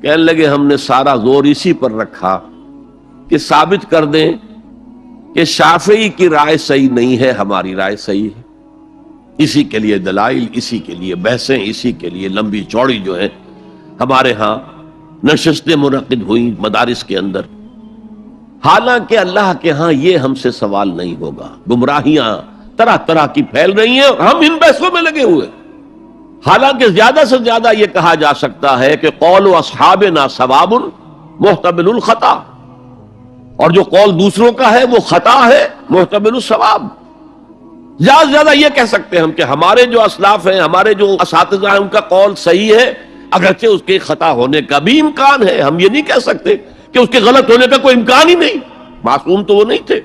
کہنے لگے ہم نے سارا زور اسی پر رکھا کہ ثابت کر دیں کہ شافعی کی رائے صحیح نہیں ہے، ہماری رائے صحیح ہے۔ اسی کے لیے دلائل، اسی کے لیے بحثیں، اسی کے لیے لمبی چوڑی جو ہے ہمارے ہاں نشستیں منعقد ہوئی مدارس کے اندر، حالانکہ اللہ کے ہاں یہ ہم سے سوال نہیں ہوگا۔ گمراہیاں طرح طرح کی پھیل رہی ہیں اور ہم ان بحثوں میں لگے ہوئے، حالانکہ زیادہ سے زیادہ یہ کہا جا سکتا ہے کہ قول اصحابنا ثواب محتمل الخطا، اور جو قول دوسروں کا ہے وہ خطا ہے محتمل الثواب۔ زیادہ سے زیادہ یہ کہہ سکتے ہیں ہم کہ ہمارے جو اسلاف ہیں، ہمارے جو اساتذہ ہیں، ان کا قول صحیح ہے، اگرچہ اس کے خطا ہونے کا بھی امکان ہے۔ ہم یہ نہیں کہہ سکتے کہ اس کے غلط ہونے کا کوئی امکان ہی نہیں، معصوم تو وہ نہیں تھے۔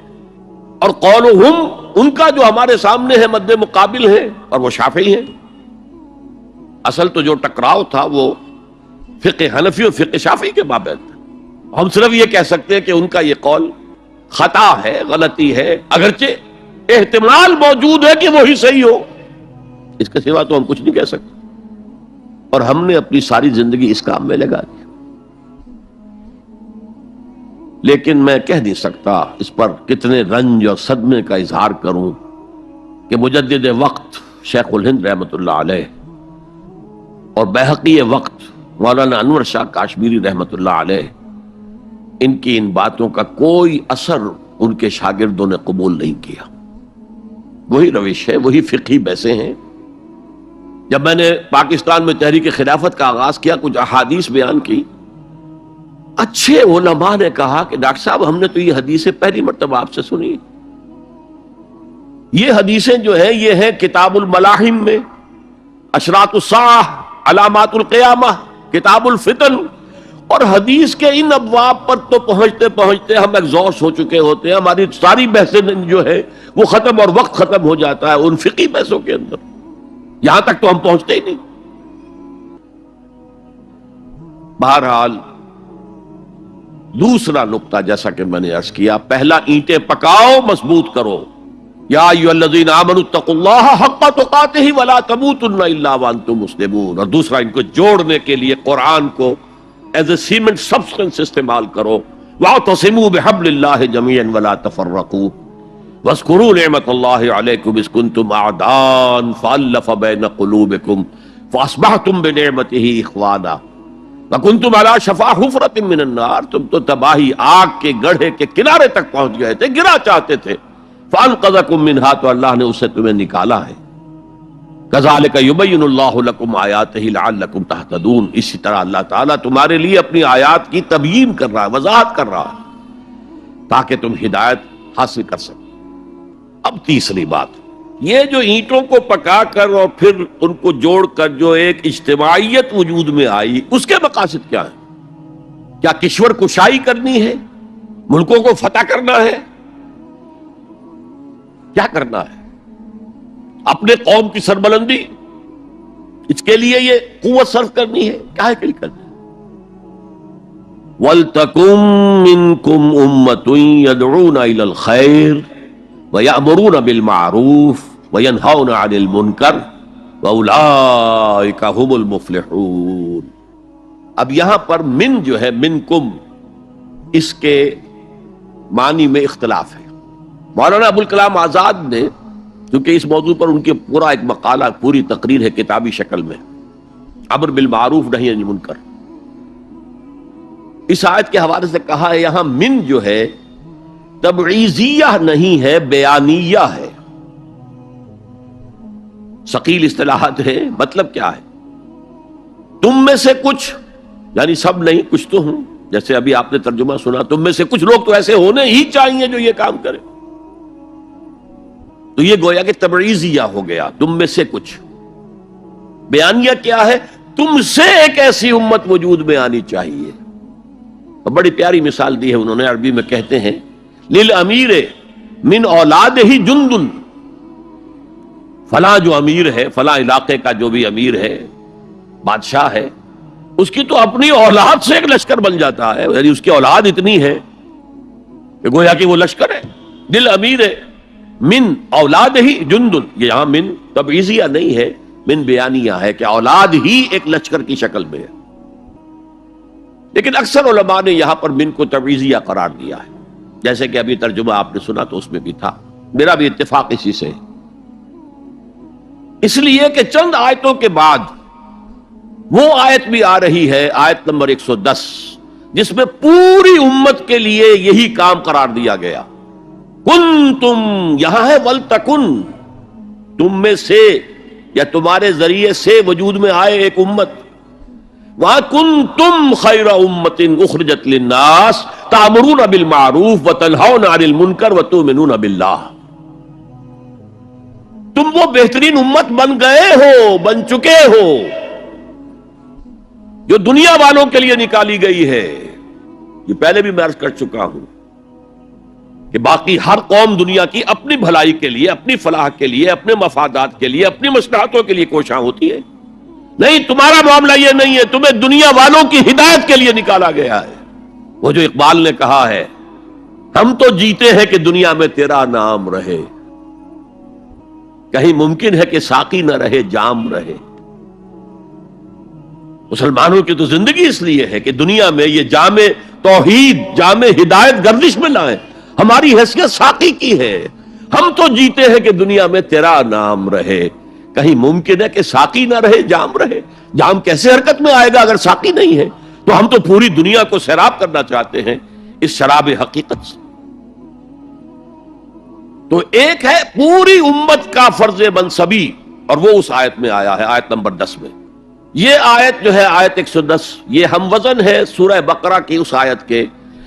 اور قولہم، ان کا جو ہمارے سامنے ہے مد مقابل ہے، اور وہ شافعی ہیں۔ اصل تو جو ٹکراؤ تھا وہ فقہ حنفی اور فقہ شافعی کے مابین تھا۔ ہم صرف یہ کہہ سکتے ہیں کہ ان کا یہ قول خطا ہے، غلطی ہے، اگرچہ احتمال موجود ہے کہ وہی صحیح ہو، اس کے سوا تو ہم کچھ نہیں کہہ سکتے۔ اور ہم نے اپنی ساری زندگی اس کام میں لگا دی، لیکن میں کہہ نہیں سکتا اس پر کتنے رنج اور صدمے کا اظہار کروں کہ مجدد وقت شیخ الہند رحمۃ اللہ علیہ اور بیہقی وقت مولانا انور شاہ کاشمیری رحمۃ اللہ علیہ، ان کی ان باتوں کا کوئی اثر ان کے شاگردوں نے قبول نہیں کیا۔ وہی روش ہے، وہی فقہی بحثیں ہیں۔ جب میں نے پاکستان میں تحریک خلافت کا آغاز کیا، کچھ احادیث بیان کی، اچھے علماء نے کہا کہ ڈاکٹر صاحب ہم نے تو یہ حدیثیں پہلی مرتبہ آپ سے سنی۔ یہ حدیثیں جو ہیں یہ ہیں کتاب الملاحم میں، اشراط الساعہ، علامات القیامہ، کتاب الفتن، اور حدیث کے ان ابواب پر تو پہنچتے پہنچتے ہم ایگزاسٹ ہو چکے ہوتے ہیں، ہماری ساری بحثیں جو ہے وہ ختم، اور وقت ختم ہو جاتا ہے ان فقہی بحثوں کے اندر، یہاں تک تو ہم پہنچتے ہی نہیں۔ بہرحال دوسرا نقطہ جیسا کہ میں نے عرض کیا، پہلا اینٹیں پکاؤ، مضبوط کرو۔ یا ایھا الذین آمنوا اتقوا اللہ حق تقاتہ ولا تموتن الا وانتم مسلمون، اور دوسرا ان کو جوڑنے کے لیے قرآن کو ایز اے سیمنٹ سبسٹنس استعمال کرو۔ واعتصموا بحبل اللہ جميعا ولا تفرقوا واذکروا نعمت اللہ علیکم اذ کنتم اعداء فالف بین قلوبکم فاصبحتم بنعمتہ اخوانا وکنتم علی شفا حفرۃ من النار، تم تو تباہی آگ کے گڑھے کے کنارے تک پہنچ گئے تھے، گرا چاہتے تھے، فانقذکم منہا، تو اللہ نے اس سے تمہیں نکالا ہے۔ کذالک یبین اللہ لکم آیاتہ لعلکم تہتدون، اسی طرح اللہ تعالیٰ تمہارے لیے اپنی آیات کی تبیین کر رہا ہے، وضاحت کر رہا ہے، تاکہ تم ہدایت حاصل کر سکو۔ اب تیسری بات، یہ جو اینٹوں کو پکا کر اور پھر ان کو جوڑ کر جو ایک اجتماعیت وجود میں آئی، اس کے مقاصد کیا ہے؟ کیا کشور کشائی کرنی ہے؟ ملکوں کو فتح کرنا ہے؟ کیا کرنا ہے؟ اپنے قوم کی سربلندی، اس کے لیے یہ قوت صرف کرنی ہے؟ کیا ہے کرنی ہے؟ وَلْتَكُن مِّنكُمْ أُمَّةٌ يَدْعُونَ إِلَى الْخَيْرِ وَيَأْمُرُونَ بِالْمَعْرُوفِ وَيَنْهَوْنَ عَنِ الْمُنكَرِ وَأُولَٰئِكَ هُمُ الْمُفْلِحُونَ۔ اب یہاں پر من جو ہے منکم، اس کے معنی میں اختلاف ہے. مولانا ابوالکلام آزاد نے، کیونکہ اس موضوع پر ان کے پورا ایک مقالہ، پوری تقریر ہے کتابی شکل میں، امر بالمعروف نہی عن المنکر، اس آیت کے حوالے سے کہا ہے یہاں من جو ہے تبعیضیہ نہیں ہے، بیانیہ ہے. ثقیل اصطلاحات ہے. مطلب کیا ہے؟ تم میں سے کچھ، یعنی سب نہیں، کچھ تو ہوں. جیسے ابھی آپ نے ترجمہ سنا، تم میں سے کچھ لوگ تو ایسے ہونے ہی چاہیے جو یہ کام کرے. تو یہ گویا کہ تبعیضیہ ہو گیا، تم میں سے کچھ. بیانیہ کیا ہے؟ تم سے ایک ایسی امت وجود میں آنی چاہیے. بڑی پیاری مثال دی ہے انہوں نے، عربی میں کہتے ہیں للامیر من اولاد ہی جندن، فلاں جو امیر ہے، فلاں علاقے کا جو بھی امیر ہے، بادشاہ ہے، اس کی تو اپنی اولاد سے ایک لشکر بن جاتا ہے. یعنی اس کی اولاد اتنی ہے کہ گویا کہ وہ لشکر ہے. دل امیر من اولاد ہی جندن، یہ یہاں من تبعیضیہ نہیں ہے، من بیانیہ ہے کہ اولاد ہی ایک لشکر کی شکل میں ہے. لیکن اکثر علماء نے یہاں پر من کو تبعیضیہ قرار دیا ہے، جیسے کہ ابھی ترجمہ آپ نے سنا تو اس میں بھی تھا. میرا بھی اتفاق اسی سے، اس لیے کہ چند آیتوں کے بعد وہ آیت بھی آ رہی ہے، آیت نمبر 110، جس میں پوری امت کے لیے یہی کام قرار دیا گیا. کنتم، یہاں ہے ولتکن، تم میں سے یا تمہارے ذریعے سے وجود میں آئے ایک امت. وہاں کنتم خیر امت اخرجت للناس تأمرون بالمعروف وتنہون عن المنکر وتؤمنون باللہ. تم وہ بہترین امت بن گئے ہو، بن چکے ہو، جو دنیا والوں کے لیے نکالی گئی ہے. یہ پہلے بھی میں عرض کر چکا ہوں کہ باقی ہر قوم دنیا کی اپنی بھلائی کے لیے، اپنی فلاح کے لیے، اپنے مفادات کے لیے، اپنی مصلحتوں کے لیے کوشاں ہوتی ہے. نہیں، تمہارا معاملہ یہ نہیں ہے، تمہیں دنیا والوں کی ہدایت کے لیے نکالا گیا ہے. وہ جو اقبال نے کہا ہے، ہم تو جیتے ہیں کہ دنیا میں تیرا نام رہے، کہیں ممکن ہے کہ ساقی نہ رہے جام رہے. مسلمانوں کی تو زندگی اس لیے ہے کہ دنیا میں یہ جام توحید، جام ہدایت گردش میں لائیں. ہماری حیثیت ساقی کی ہے. ہم تو جیتے ہیں کہ دنیا میں تیرا نام رہے، کہیں ممکن ہے کہ ساقی نہ رہے جام رہے. جام کیسے حرکت میں آئے گا اگر ساقی نہیں ہے؟ تو ہم تو پوری دنیا کو سیراب کرنا چاہتے ہیں اس شراب حقیقت سے. تو ایک ہے پوری امت کا فرض منصبی، اور وہ اس آیت میں آیا ہے، آیت نمبر 10 میں. یہ آیت جو ہے آیت 110، یہ ہم وزن ہے سورہ بقرہ کی اس آیت کے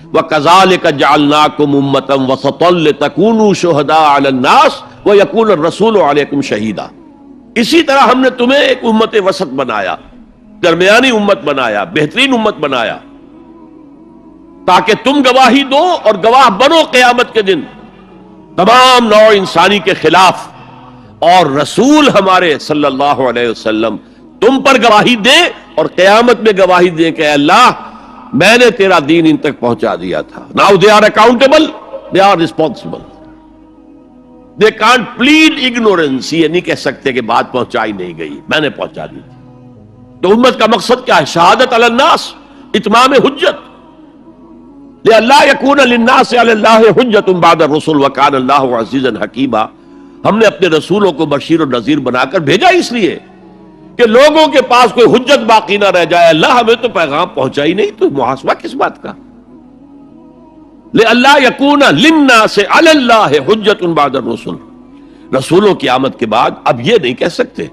وَكَذَلِكَ جَعَلْنَاكُمْ أُمَّةً وَسَطًا لِتَكُونُوا شُهَدَاءَ عَلَى النَّاسِ وَيَكُونَ الرَّسُولُ عَلَيْكُمْ شَهِيدًا. اسی طرح ہم نے تمہیں ایک امت وسط بنایا، درمیانی امت بنایا، بہترین امت بنایا، تاکہ تم گواہی دو اور گواہ بنو قیامت کے دن تمام نوع انسانی کے خلاف، اور رسول ہمارے صلی اللہ علیہ وسلم تم پر گواہی دے اور قیامت میں گواہی دے کہ اے اللہ میں نے تیرا دین ان تک پہنچا دیا تھا. Now they are accountable, they are responsible. They can't plead ignorance. یہ نہیں کہہ سکتے کہ بات پہنچائی نہیں گئی، میں نے پہنچا دی تھی. تو امت کا مقصد کیا ہے؟ شہادت علی الناس، اتمام حجت. لئلا یکون للناس علی اللہ حجت بعد الرسل وکان اللہ عزیزا حکیما. ہم نے اپنے رسولوں کو بشیر و نذیر بنا کر بھیجا اس لیے کہ لوگوں کے پاس کوئی حجت باقی نہ رہ جائے. اللہ ہمیں تو پیغام پہنچا ہی نہیں، تو محاسبہ کس بات کا؟ لئلا یکون للناس علی اللہ حجت بعد الرسل. رسولوں کی آمد کے بعد اب یہ نہیں کہہ سکتے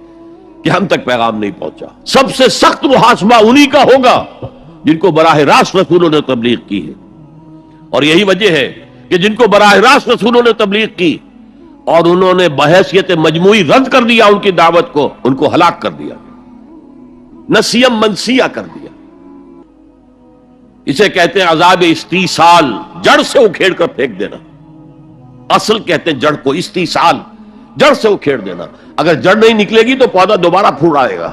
کہ ہم تک پیغام نہیں پہنچا. سب سے سخت محاسبہ انہی کا ہوگا جن کو براہ راست رسولوں نے تبلیغ کی ہے. اور یہی وجہ ہے کہ جن کو براہ راست رسولوں نے تبلیغ کی اور انہوں نے بحیثیت مجموعی رد کر دیا ان کی دعوت کو، ان کو ہلاک کر دیا، نسیم منسیہ کر دیا. اسے کہتے ہیں عذاب استیصال، جڑ سے اکھیڑ کر پھینک دینا. اصل کہتے ہیں جڑ کو استیصال، جڑ سے اکھیڑ دینا. اگر جڑ نہیں نکلے گی تو پودا دوبارہ پھوڑ آئے گا.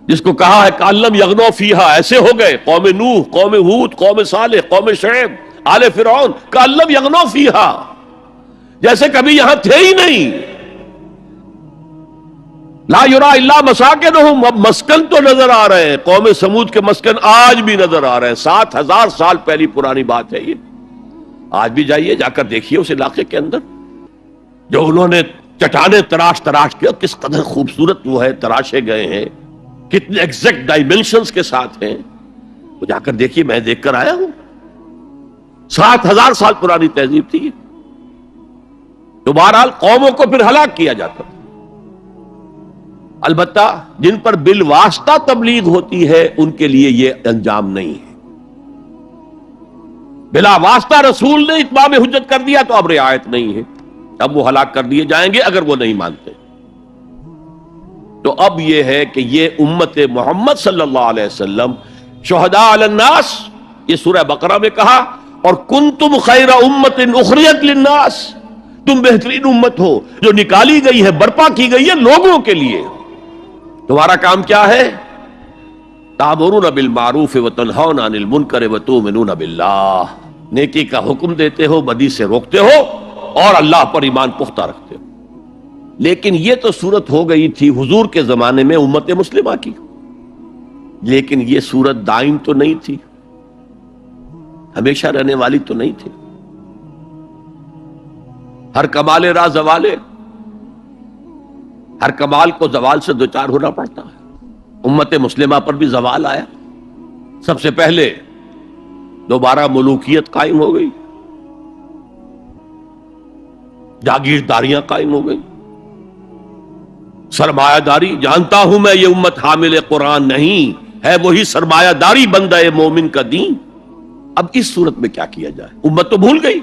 جس کو کہا ہے کالم یغنو فیہا، ایسے ہو گئے قوم نوح، قوم ہود، قوم صالح، قوم شعیب، آل فرعون، کالم یغنو فیہا، جیسے کبھی یہاں تھے ہی نہیں. لا یرا الا مساکنہم، اب مسکن تو نظر آ رہے ہیں، قوم سمود کے مسکن آج بھی نظر آ رہے ہیں، 7,000 سال پہلی پرانی بات ہے یہ۔ آج بھی جائیے، جا کر دیکھیے اس علاقے کے اندر جو انہوں نے چٹانیں تراش کیا، کس قدر خوبصورت وہ ہے، تراشے گئے ہیں، کتنے ایگزیکٹ ڈائمینشنز کے ساتھ ہیں، وہ جا کر دیکھیے، میں دیکھ کر آیا ہوں۔ 7,000 سال پرانی تہذیب تھی۔ تو بہرحال قوموں کو پھر ہلاک کیا جاتا تھا۔ البتہ جن پر بالواسطہ تبلیغ ہوتی ہے ان کے لیے یہ انجام نہیں ہے۔ بلا واسطہ رسول نے اتمام حجت کر دیا تو اب رعایت نہیں ہے، اب وہ ہلاک کر دیے جائیں گے اگر وہ نہیں مانتے۔ تو اب یہ ہے کہ یہ امت محمد صلی اللہ علیہ وسلم شہداء علی الناس، یہ سورہ بقرہ میں کہا، اور کنتم خیر امت اخرجت للناس، تم بہترین امت ہو جو نکالی گئی ہے، برپا کی گئی ہے لوگوں کے لیے۔ تمہارا کام کیا ہے؟ تأمرون بالمعروف وتنہون عن المنکر وتؤمنون باللہ، نیکی کا حکم دیتے ہو، بدی سے روکتے ہو، اور اللہ پر ایمان پختہ رکھتے ہو۔ لیکن یہ تو صورت ہو گئی تھی حضور کے زمانے میں امت مسلمہ کی، لیکن یہ صورت دائم تو نہیں تھی، ہمیشہ رہنے والی تو نہیں تھی۔ ہر کمال راہ زوالے، ہر کمال کو زوال سے دوچار ہونا پڑتا ہے۔ امت مسلمہ پر بھی زوال آیا، سب سے پہلے دوبارہ ملوکیت قائم ہو گئی، جاگیرداریاں قائم ہو گئی، سرمایہ داری۔ جانتا ہوں میں یہ امت حامل قرآن نہیں ہے، وہی سرمایہ داری بندہ مومن کا دین۔ اب اس صورت میں کیا کیا جائے؟ امت تو بھول گئی،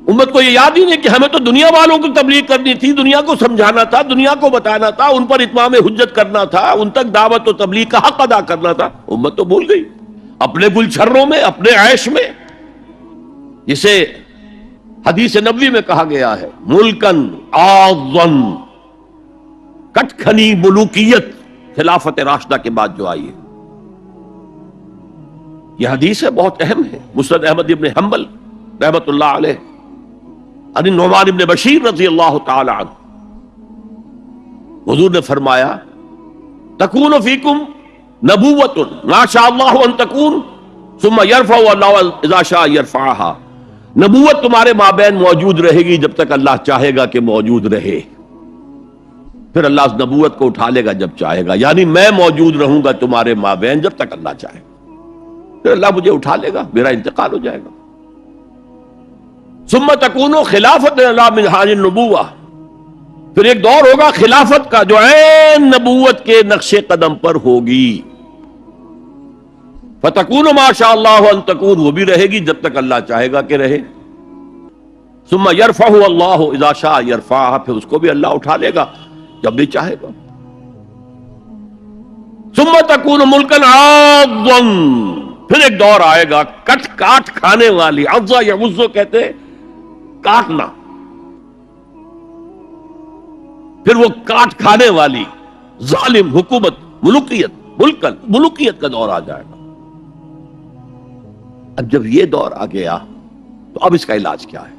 امت کو یہ یاد ہی نہیں کہ ہمیں تو دنیا والوں کو تبلیغ کرنی تھی، دنیا کو سمجھانا تھا، دنیا کو بتانا تھا، ان پر اتمام حجت کرنا تھا، ان تک دعوت و تبلیغ کا حق ادا کرنا تھا۔ امت تو بھول گئی اپنے گلچھروں میں، اپنے عیش میں، جسے حدیث نبوی میں کہا گیا ہے ملکن اعظم، کٹ کھنی ملوکیت خلافت راشدہ کے بعد جو آئی ہے۔ یہ حدیث ہے، بہت اہم ہے، مسند احمد ابن حنبل رحمت اللہ علیہ، عن نعمان ابن بشیر رضی اللہ تعالی عنہ، حضور نے فرمایا تکون فیکم نبوۃ ما شاء اللہ ان تکون ثم یرفع اللہ اذا شاء یرفعها، نبوت تمہارے مابین موجود رہے گی جب تک اللہ چاہے گا کہ موجود رہے، پھر اللہ اس نبوت کو اٹھا لے گا جب چاہے گا، یعنی میں موجود رہوں گا تمہارے مابین جب تک اللہ چاہے گا، پھر اللہ مجھے اٹھا لے گا، میرا انتقال ہو جائے گا۔ ثم تکون خلافت علی منہاج النبوہ، پھر ایک دور ہوگا خلافت کا جو عین نبوت کے نقش قدم پر ہوگی، فتکون ما شاء اللہ ان تکون، وہ بھی رہے گی جب تک اللہ چاہے گا کہ رہے، ثم یرفع اللہ اذا شاء یرفعها، پھر اس کو بھی اللہ اٹھا لے گا جب بھی چاہے گا۔ ثم تکون ملکا عاضا، پھر ایک دور آئے گا کٹ کاٹ کھانے والی، عضا یعض کہتے ہیں کاٹنا، پھر وہ کاٹ کھانے والی ظالم حکومت، ملوکیت کا دور آ جائے گا۔ اب جب یہ دور آ گیا تو اب اس کا علاج کیا ہے؟